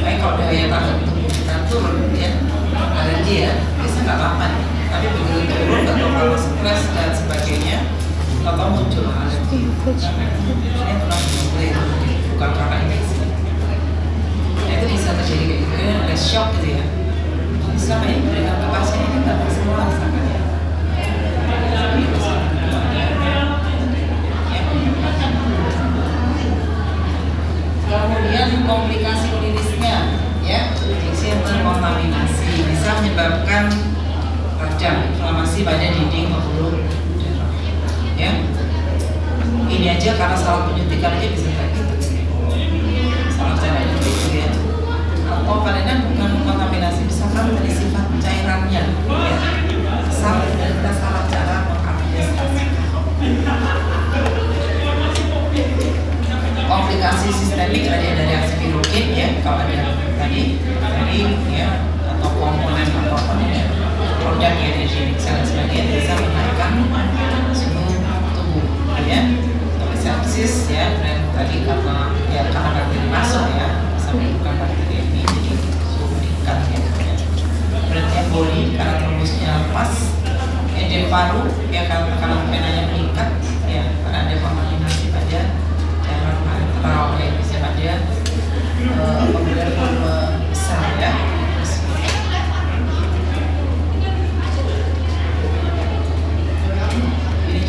baik kalau daya tahan tubuh kita turun ya alergi ya biasanya nggak lama nih, tapi begitu turun nggak tahu karena stres dan sebagainya atau muncul alergi. Ini pernah bukan karena infeksi. Nah itu bisa terjadi kayak gitu ya, ada shock gitu ya. Selama ini berikan ke pasien ini nggak masalah misalkan ya. Kemudian komplikasi klinisnya ya, infeksi terkontaminasi bisa menyebabkan radang inflamasi pada dinding pembuluh darah ya. Ini aja karena salah penyuntikan aja bisa kayak gitu, salah cara itu ya. Atau kadang bukan kontaminasi, misalkan dari sifat cairannya ya, salah dan kita salah cara mengadministrasikan. Komplikasi sistemik ada dari reaksi pirokin ya, kalau ada tadi ya, atau komponen apapun ya, produk ya dari sel dan sebagainya bisa menaikkan suhu tubuh ya, atau sepsis ya, dan tadi karena bakteri masuk ya, bisa menimbulkan bakteri ini jadi suhu meningkat ya. Berarti emboli karena trombosnya lepas, edem paru ya karena venanya meningkat ya, karena ada kontaminasi pada daerah parenteral ya, bisa pada pembuluh volume besar ya. Ini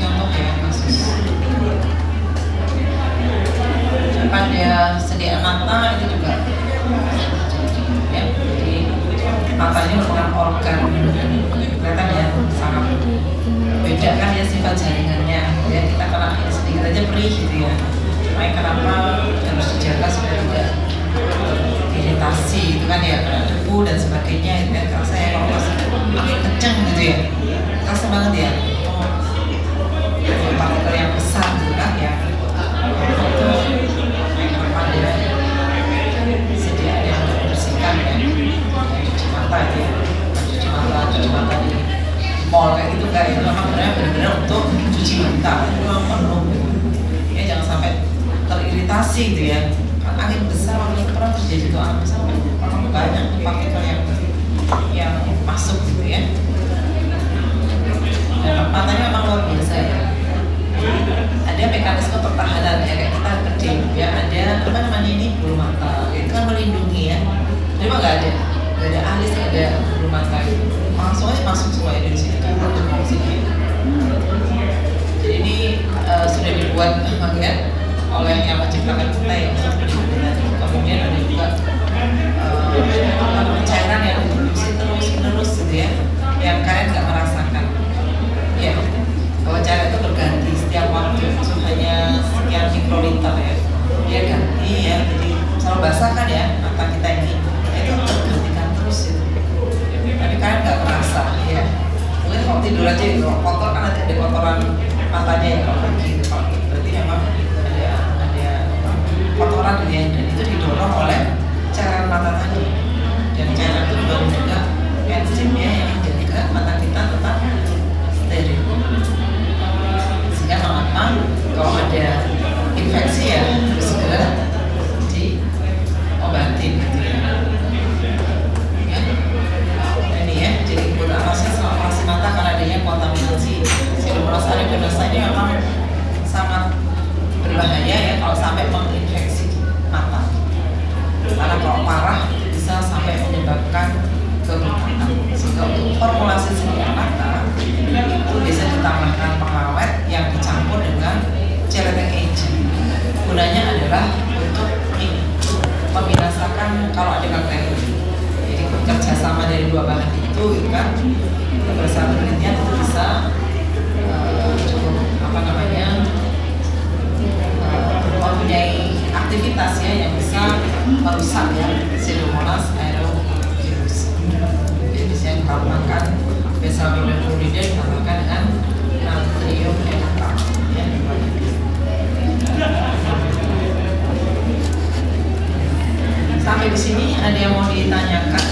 sifat jaringannya, ya kita kena sedikit aja perih gitu ya. Makanya kenapa harus dijaga supaya tidak iritasi itu kan ya, kena debu dan sebagainya itu kan. Kalau saya kalau pas angin kenceng gitu ya, terasa banget ya, partikel yang besar gitu kan ya, itu kenapa dia sediaan yang membersihkan ya, cuci mata itu ya, cuci mata di mall kayak gitu kan, itu memang benar-benar untuk cuci mata, itu memang perlu ya, jangan sampai teriritasi gitu ya. Kan angin besar waktu itu pernah terjadi tuh angin besar, memang banyak partikel yang masuk gitu ya, dan matanya memang luar biasa ya. Ada mekanisme pertahanan ya, kayak kita kerja ya, ada apa namanya ini bulu mata, itu kan melindungi ya. Jadi nggak ada alis, nggak ada bulu mata itu, langsung aja masuk semua ya dari sini, kita semua sini. Jadi ini sudah dibuat ya oleh yang menciptakan kita ya, kemudian ada juga cairan yang diproduksi terus gitu ya, yang kalian nggak merasakan ya, bahwa cairan itu berganti setiap waktu, hanya sekian mikroliter ya, dia ganti ya. Jadi selalu basah kan ya mata kita ini, itu tergantikan terus itu, tapi kalian nggak merasa ya. Mungkin kalau tidur aja itu kotor kan, ada kotoran matanya ya kalau pagi, berarti memang ada kotoran gitu ya, dan itu didorong oleh cairan mata tadi, dan cairan itu juga enzimnya yang menjaga mata kita tetap steril. Sehingga mengapa kalau ada infeksi ya harus segera diobatin gitu ya. Ya. Ini ya, jadi kegunaan masker sama operasi mata karena adanya kontaminasi Pseudomonas aeruginosa ini memang sangat berbahaya ya kalau sampai menginfeksi mata. Karena kalau parah itu bisa sampai menyebabkan kebutaan. Sehingga untuk formulasi sedia mata itu bisa ditambahkan pengawet yang dicampur dengan gelatin agent. Gunanya adalah untuk ini, membinasakan kalau ada bakteri. Jadi kerjasama dari dua bahan itu kan, bersama penelitian itu bisa cukup apa namanya mempunyai aktivitas ya yang bisa merusak ya Pseudomonas aeruginosa. Jadi bisa ditambahkan besalminoxide ditambahkan dengan natrium etat ya. Sampai di sini ada yang mau ditanyakan?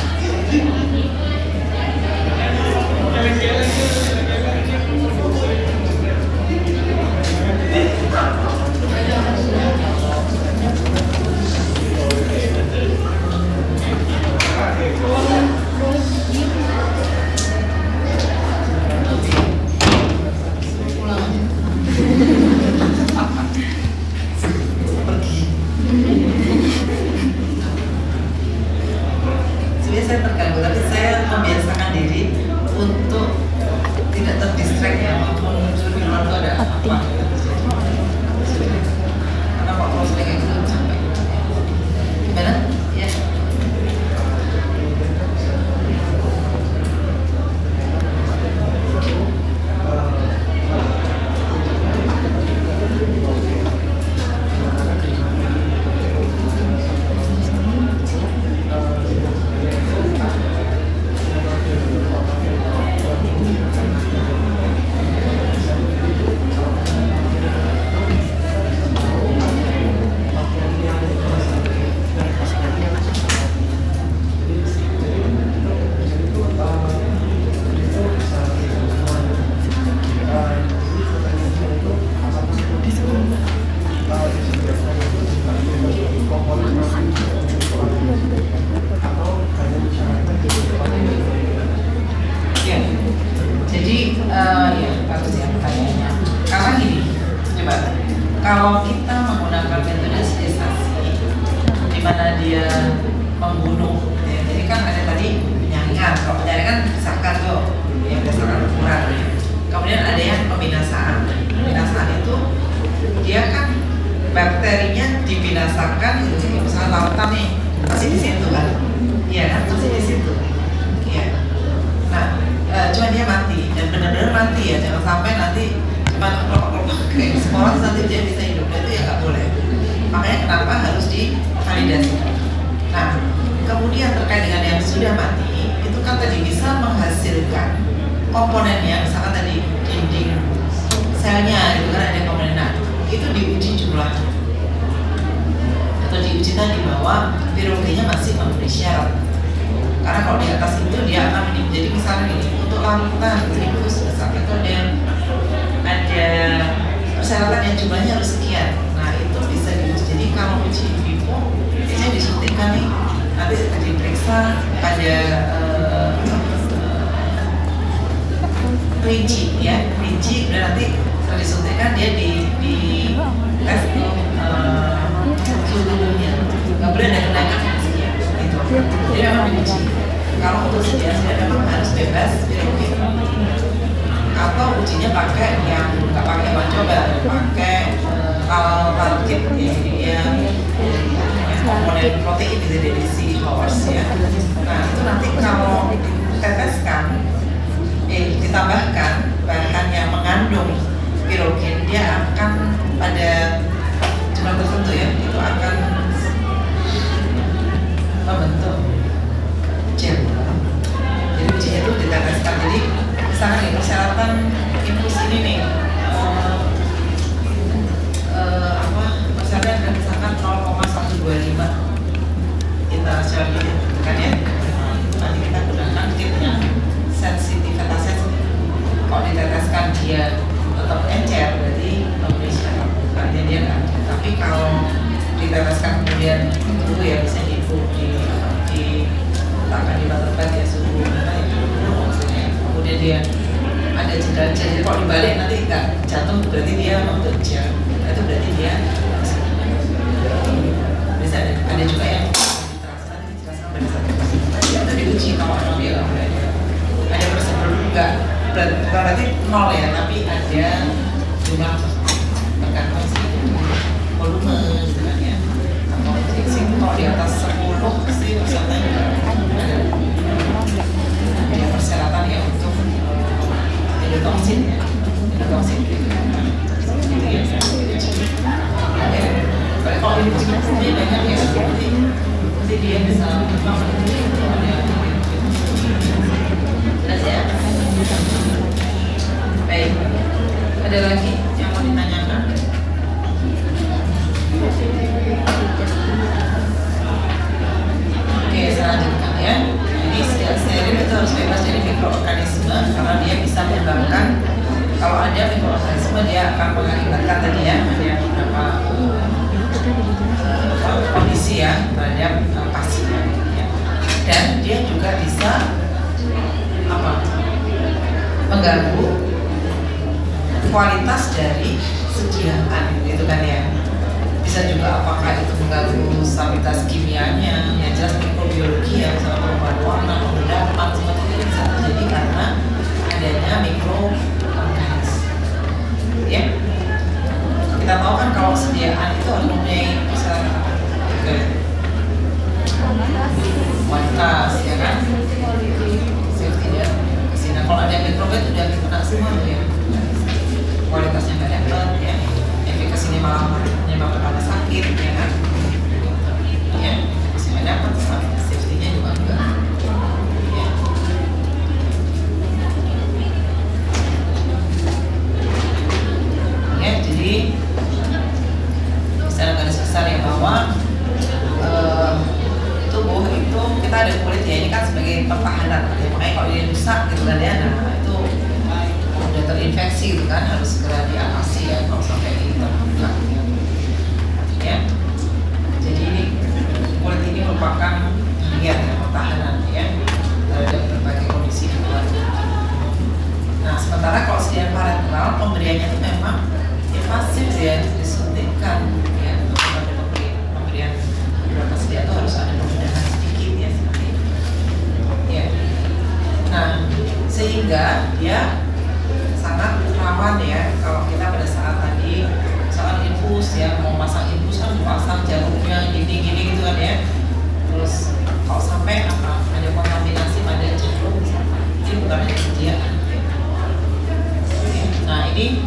Sebenarnya saya terganggu, tapi saya membiasakan diri untuk tidak terdistract ya, maupun muncul di luar itu ada apa. Karena kalau terus kayak gitu sampai gimana? Ya. Kalau kita menggunakan metode sterilisasi di mana dia membunuh, ya, jadi kan ada tadi penyaringan. Kalau penyaringan pisahkan tuh, yang berdasarkan ukuran. Kemudian ada yang pembinasaan. Pembinasaan itu dia kan bakterinya dibinasakan, gitu. Misalnya lautan nih masih di situ kan, iya kan masih di situ. Iya. Nah, cuma dia mati dan benar-benar mati ya, jangan sampai nanti cuma kelompok-kelompok kayak sekolah nanti dia bisa hidup, itu ya nggak boleh. Makanya kenapa harus divalidasi. Nah, kemudian terkait dengan yang sudah mati, itu kan tadi bisa menghasilkan komponennya, misalkan tadi dinding selnya itu kan ada komponen. Nah, itu diuji jumlahnya atau diuji tadi bahwa virologinya masih memenuhi syarat. Karena kalau di atas itu dia akan jadi misalnya gini, untuk larutan infus misalnya itu ada persyaratan yang jumlahnya harus sekian. Nah itu bisa diuji. Jadi kalau uji in vivo biasanya disuntikkan nih, nanti diperiksa pada kelinci ya, kelinci dan nanti setelah disuntikkan dia di tes suhu tubuhnya, nggak boleh ada kenaikan sekian itu. Jadi memang diuji. Kalau untuk sedia memang harus bebas virologi. Atau ujinya pakai yang nggak pakai hewan coba, pakai kalau kit ya, jadi dia komponen protein gitu dari si horse ya. Nah itu nanti kalau diteteskan, ditambahkan bahan yang mengandung virogen, dia akan pada jumlah tertentu ya, itu akan membentuk gel. Jadi ujinya itu diteteskan. Jadi misalkan nih persyaratan infus ini nih persyaratan dan misalkan 0,125 kita coba kan ya, nanti kita gunakan kitnya sensitivitasnya. Kalau diteteskan dia tetap encer berarti memenuhi syarat, artinya dia nggak ada. Tapi kalau diteteskan kemudian itu ya bisa diletakkan di batu ya suhu maksudnya, kemudian dia ada jeda. Jadi kalau dibalik nanti nggak jatuh berarti dia membentuk gel. Itu berarti dia bisa ada juga yang dijelaskan pada saat itu diuji kalau memang dia nggak boleh ada prosedur nggak berarti nol ya, tapi ada jumlah tergantung volume sebenarnya. Kalau di atas 10 sih pesertanya ada persyaratan ya untuk endotoksin ya, endotoksin gitu ya. Kalau ini dia banyak ya, nanti dia bisa jelas ya. Baik, ada lagi yang mau ditanyakan? Oke, saya lanjutkan ya. Jadi steril itu harus bebas dari mikroorganisme karena dia bisa menyebabkan, kalau ada mikroorganisme dia akan mengakibatkan tadi ya, ada beberapa kondisi ya terhadap pasien ya. Dan dia juga bisa mengganggu kualitas dari sediaan gitu kan ya. Bisa juga apakah itu mengganggu stabilitas kimianya, yang jelas mikrobiologi ya, misalnya perubahan warna, pengendapan, seperti itu bisa terjadi karena adanya mikroorganisme ya. Kita tahu kan kalau sediaan itu harus mempunyai persyaratan kualitas ya kan, safety ya. Nah kalau ada mikroba itu udah kena semua tuh ya, kualitasnya nggak dapat ya, efikasinya malah menyebabkan pada sakit ya kan, ya efikasi nggak dapat, safety-nya juga enggak ya. Ya jadi secara garis besar ya bahwa tubuh itu kita ada kulit ya, ini kan sebagai pertahanan ya, makanya kalau dia rusak gitu kan ya, nah itu udah terinfeksi gitu kan, harus segera diatasi ya kalau sampai ini terbuka ya. Jadi ini kulit ini merupakan bagian ya, pertahanan ya terhadap berbagai kondisi di luar. Nah sementara kalau sediaan parenteral pemberiannya itu memang invasif ya, disuntikkan ya, untuk pemberian beberapa sedia itu harus ada pembedahan sedikit ya seperti itu ya. Nah sehingga dia sangat rawan ya kalau kita pada saat tadi soal infus ya, mau masang infus kan pasang jarumnya gini-gini gitu kan ya. Terus kalau sampai ada kontaminasi pada jarum, ini bukan hanya sediaan ya. Nah ini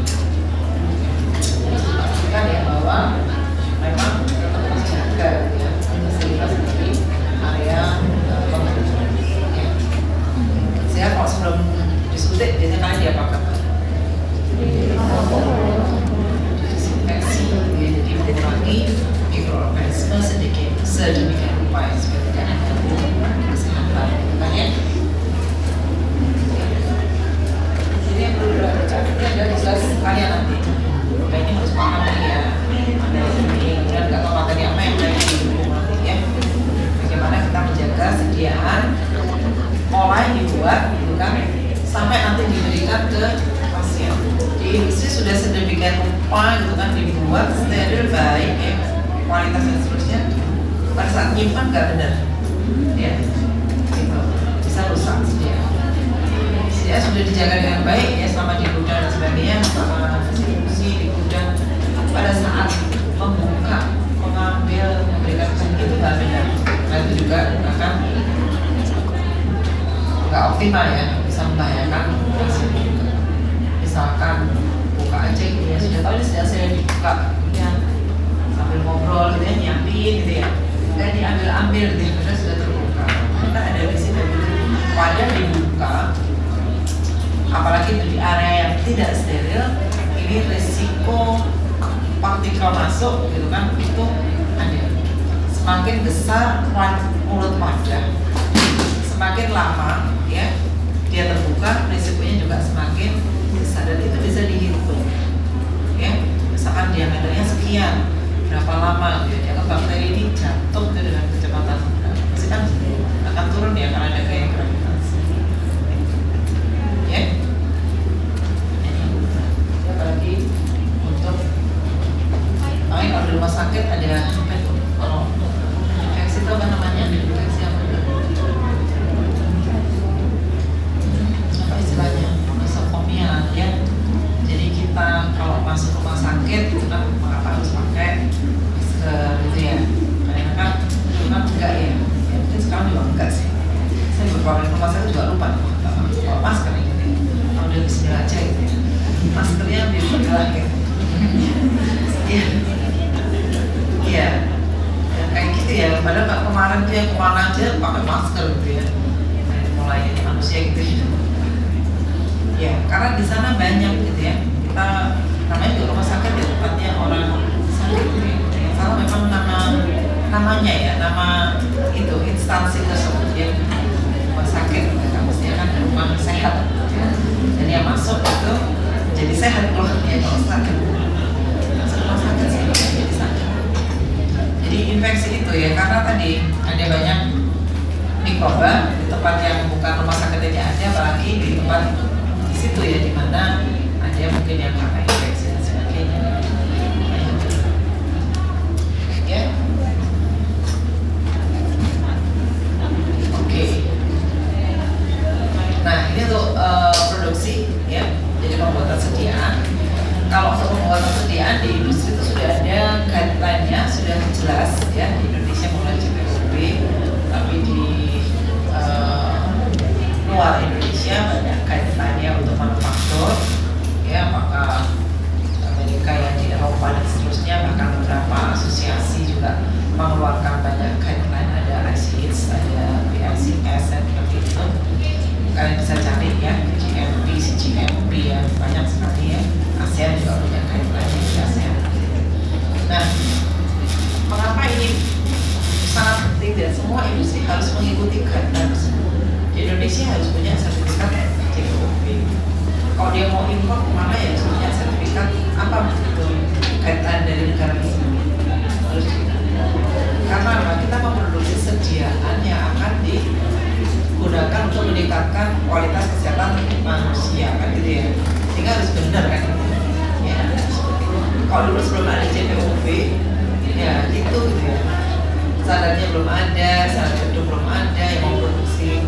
ke pasien. Jadi industri sudah sedemikian rupa gitu kan, dibuat steril baik ya, kualitas dan seterusnya. Pada saat nyimpan nggak benar, ya, gitu, bisa rusak dia. Dia sudah dijaga dengan baik ya selama di gudang dan sebagainya, selama distribusi di gudang. Pada saat membuka, mengambil, memberikan itu nggak benar. Nah itu juga akan nggak optimal ya, bisa membahayakan pasien juga. Misalkan buka aja gitu ya, sudah tahu ini sudah dibuka, kemudian sambil ngobrol gitu ya, nyiapin gitu ya, dan diambil-ambil gitu ya, karena sudah terbuka. Kita ada di sini gitu, wadah dibuka, apalagi di area yang tidak steril, ini risiko partikel masuk gitu kan, itu ada. Semakin besar mulut wadah, semakin lama ya dia terbuka, risikonya juga semakin besar, dan itu bisa dihitung ya. Misalkan diameternya sekian, berapa lama gitu ya, bakteri ini jatuh dengan kecepatan pasti kan akan turun ya karena ada gaya gravitasi ya. Apalagi untuk kalau di rumah sakit ada apa itu, kalau infeksi itu apa namanya, infeksi apa istilahnya, nosokomia ya. Jadi kita kalau masuk rumah sakit itu kan mengapa harus pakai masker gitu ya, karena kan enggak ya, ya mungkin sekarang juga enggak sih. Saya beberapa di rumah sakit juga lupa kalau masker gitu ya, kalau udah bismillah aja gitu ya, maskernya bismillah gitu. Iya, iya, ya, kayak gitu ya. Padahal kemarin dia kemana aja pakai masker gitu ya, mulai manusia gitu ya. Ya, karena di sana banyak gitu ya. Kita namanya juga rumah sakit ya, tempatnya orang sakit gitu ya. Yang salah memang namanya ya, nama itu instansi tersebut ya, rumah sakit. Kan mestinya kan rumah sehat. Ya. Dan yang masuk itu jadi sehat loh ya kalau sakit. Rumah sakit sih jadi sakit. Jadi infeksi itu ya, karena tadi ada banyak mikroba di tempat yang bukan rumah sakit ini ada, apalagi di tempat situ ya, dimana ada mungkin yang karena infeksi dan sebagainya ya. Oke. Nah ini untuk produksi ya, jadi pembuatan sediaan. Kalau untuk pembuatan sediaan di industri itu sudah ada guideline-nya, sudah jelas ya, di Indonesia mulai JPOB, tapi di luar Indonesia banyak guideline-nya untuk manufaktur ya, apakah Amerika yang di Eropa dan seterusnya, bahkan beberapa asosiasi juga mengeluarkan banyak guideline, ada ICH, ada BICS dan seperti itu. Kalian bisa cari ya, GMP, CGMP ya, banyak sekali ya. ASEAN juga punya guideline di ASEAN. Nah, mengapa ini sangat penting dan semua industri harus mengikuti guideline tersebut? Di Indonesia harus punya sertifikat JPOB. Kalau dia mau impor kemana ya harus punya sertifikat apa begitu guideline dari negara tersebut. Harus karena apa? Kita memproduksi sediaan yang akan digunakan untuk meningkatkan kualitas kesehatan manusia kan gitu ya. Sehingga harus benar kan ya. Kalau dulu sebelum ada JPOB ya itu gitu ya, standarnya belum ada, standar itu belum ada, yang mau produksi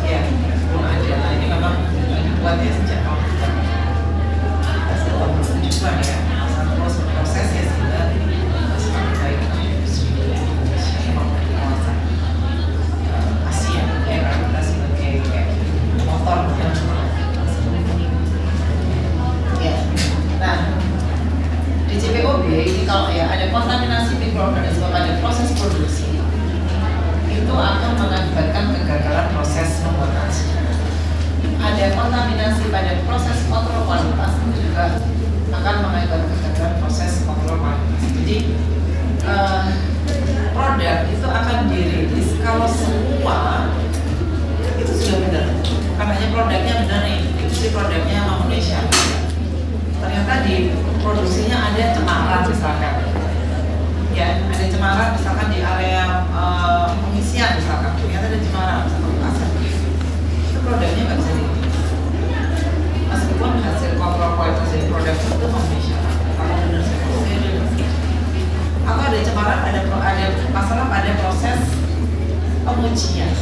ya belum ada. Nah ini memang dibuat ya sejak tahun 2007 ya, terus proses ya sehingga semakin baik industri Indonesia memang kawasan Asia ya, karena kita sebagai motor ya. Ya, nah di JPOB ini kalau ya ada kontaminasi mikroorganisme pada proses produksi, itu akan mengakibatkan kegagalan proses pembuatan. Ada kontaminasi pada proses kontrol kualitas, itu juga akan mengakibatkan kegagalan proses kontrol kualitas. Jadi produk itu akan dirilis kalau semua itu sudah benar. Katanya produknya benar nih, industri produknya memenuhi syarat. Ternyata di produksinya ada cemaran misalkan. Ya, ada cemaran misalkan di area pengisian misalkan, ternyata ada cemaran misalkan asap. Itu produknya nggak bisa dirilis. meskipun hasil kontrol kualitas dari produk itu memenuhi syarat, kalau benar steril, atau ada cemaran, ada masalah pada proses pengujian.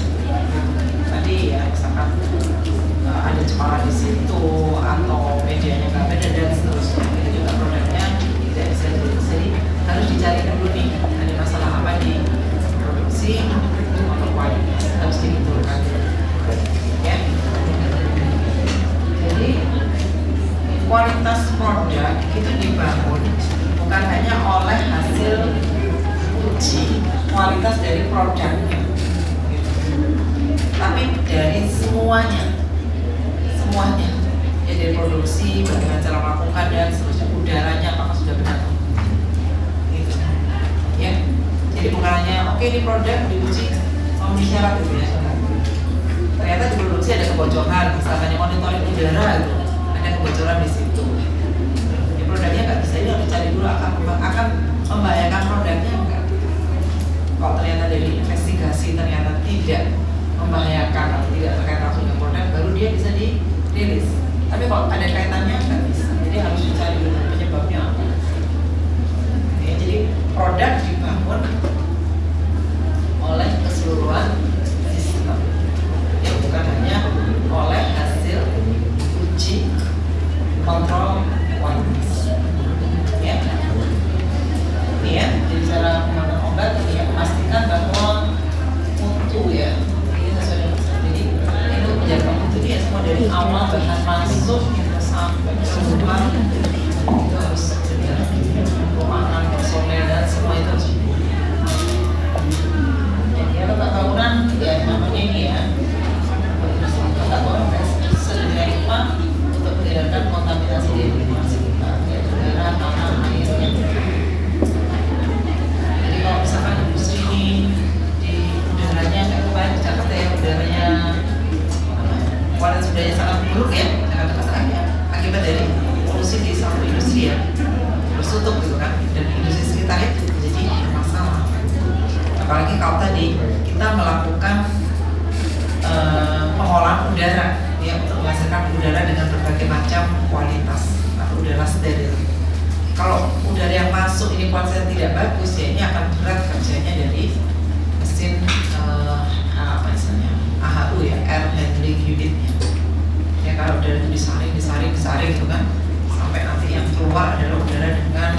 Tadi ya misalkan ada cemaran di situ atau medianya nggak beda dan seterusnya, itu juga produknya tidak bisa diuji. Jadi harus dicari dulu nih ada masalah apa di produksi atau kualitas, harus dibetulkan ya. Jadi kualitas produk itu dibangun bukan hanya oleh hasil uji kualitas dari produknya, tapi dari semuanya ya, dari produksi, bagaimana cara melakukan dan seterusnya, udaranya apakah sudah benar gitu ya. Jadi bukan hanya oke ini produk diuji memenuhi syarat gitu ya, ternyata di produksi ada kebocoran, misalnya monitoring udara gitu, ada kebocoran di situ ya, produknya nggak bisa, ini harus cari dulu akan membahayakan produknya enggak. Kalau ternyata dari investigasi ternyata tidak membahayakan atau tidak terkait langsung dengan produk, baru dia bisa dirilis. Tapi kalau ada kaitannya nggak bisa, jadi harus dicari dulu penyebabnya apa ya. Jadi produk dibangun oleh keseluruhan sistem ya, bukan hanya oleh hasil uji kontrol kualitas ya. Ini ya, jadi cara menggunakan obat ya, memastikan bahwa mutu ya ini sesuai dengan pesan. Jadi itu menjaga mutu ya, semua dari awal bahan masuk sampai keluar itu harus benar, ruangan, personel dan semua itu harus benar. Jadi ya letak bangunan ya namanya ini ya, letak bangunan sedemikian untuk menghindarkan kontaminasi di lingkungan sekitar ya, udara, tanah, air yang. Jadi kalau misalkan industri ini di udaranya kayak kemarin di Jakarta ya, udaranya kualitas udaranya sangat buruk ya, Jakarta ya, akibat dari polusi di satu industri ya, bertutup gitu kan, dan industri sekitar itu jadi masalah. Apalagi kalau tadi kita melakukan pengolahan udara ya, untuk menghasilkan udara dengan berbagai macam kualitas atau udara steril. Kalau udara yang masuk ini kualitasnya tidak bagus ya, ini akan berat kerjanya dari mesin apa istilahnya AHU ya, air handling unitnya ya. Kalau udara itu disaring gitu kan, sampai nanti yang keluar adalah udara dengan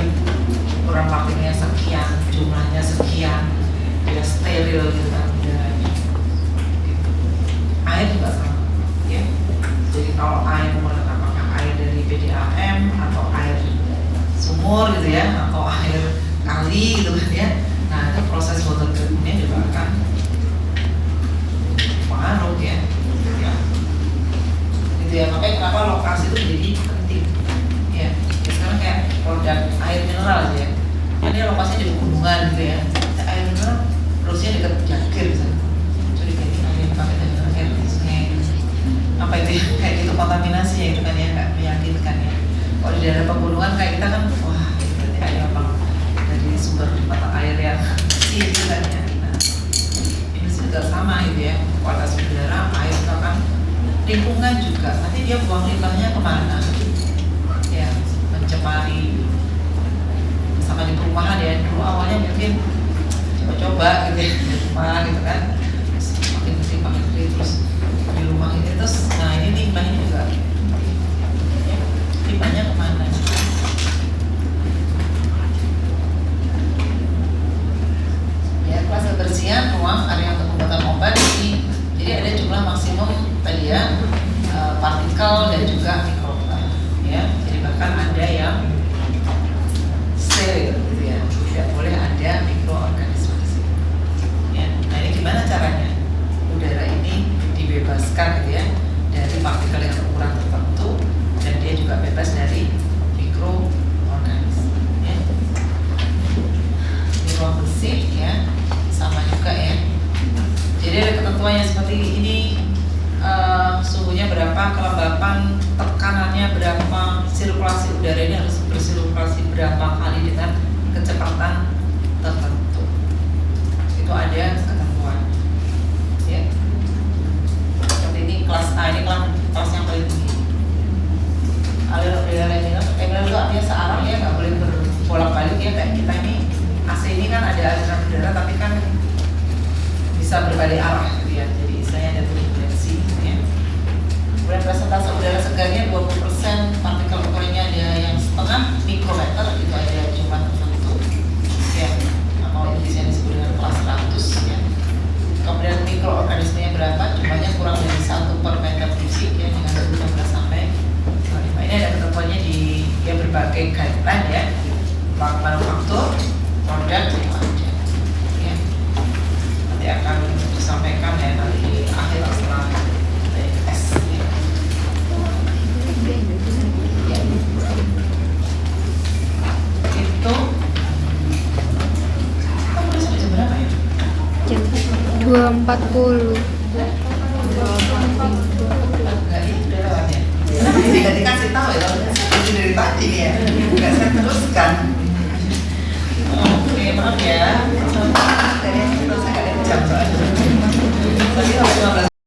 ukuran partikelnya sekian, jumlahnya sekian, dia steril gitu kan udaranya gitu. Air juga sama ya. Jadi kalau air menggunakan apakah air dari PDAM atau air sumur gitu ya, atau air kali gitu kan ya, nah itu proses water treatmentnya juga akan pengaruh ya gitu ya. Makanya kenapa lokasi itu jadi penting ya. Sekarang kayak produk air mineral ya, ini lokasinya di pegunungan gitu ya, air mineral terusnya dekat jangkir misalnya, jadi kayak air pakai dengan air sungai apa itu ya, kayak gitu kontaminasi ya, itu kan ya nggak meyakinkan ya. Kalau di daerah pegunungan kayak kita kan, wah ini berarti air apa dari sumber mata air yang bersih gitu kan ya. Nah, ini juga sama gitu ya, kualitas udara, air kan, lingkungan juga. Nanti dia buang limbahnya kemana? Ya, mencemari. Sama di perumahan ya, dulu awalnya mungkin coba-coba gitu ya, di rumah gitu kan, makin kesini terus di rumah ini terus, nah ini limbahnya juga. Limbahnya kemana? Ya, kelas kebersihan ruang area untuk pembuatan obat ini. Jadi ada jumlah maksimum tadi ya, partikel dan juga mikroba ya. Jadi bahkan ada yang steril gitu ya, tidak boleh ada mikroorganisme di sini. Ya, nah ini gimana caranya? Udara ini dibebaskan gitu ya dari partikel yang ukuran tertentu, dan dia juga bebas dari mikroorganisme ya. Ini ruang bersih ya, sama juga ya. Jadi ada ketentuannya seperti ini, suhunya berapa, kelembapan, tekanannya berapa, sirkulasi udara ini harus bersirkulasi berapa kali dengan kecepatan tertentu. Itu ada ketentuan ya. Seperti ini kelas A, ini kelas yang paling tinggi aliran laminar itu artinya searah ya, nggak boleh berbolak-balik ya, kayak kita ini AC ini kan ada aliran udara tapi kan bisa berbalik arah gitu ya, jadi istilahnya ada turbulensi gitu ya. Kemudian presentase udara segarnya 20%, partikel ukurnya ada yang setengah mikrometer, itu ada jumlah tertentu ya, atau efisien disebut dengan kelas 100 ya. Kemudian mikroorganismenya berapa, jumlahnya kurang dari 1 per meter kubik ya, dengan suhu 16 sampai 25. Ini ada ketentuannya di ya berbagai guideline ya, manufaktur, produk, aja ya. Nanti akan disampaikan ya nanti di akhir setelah tes ya. Ya. Itu kita mulai sampai jam berapa ya? Jam 2.40.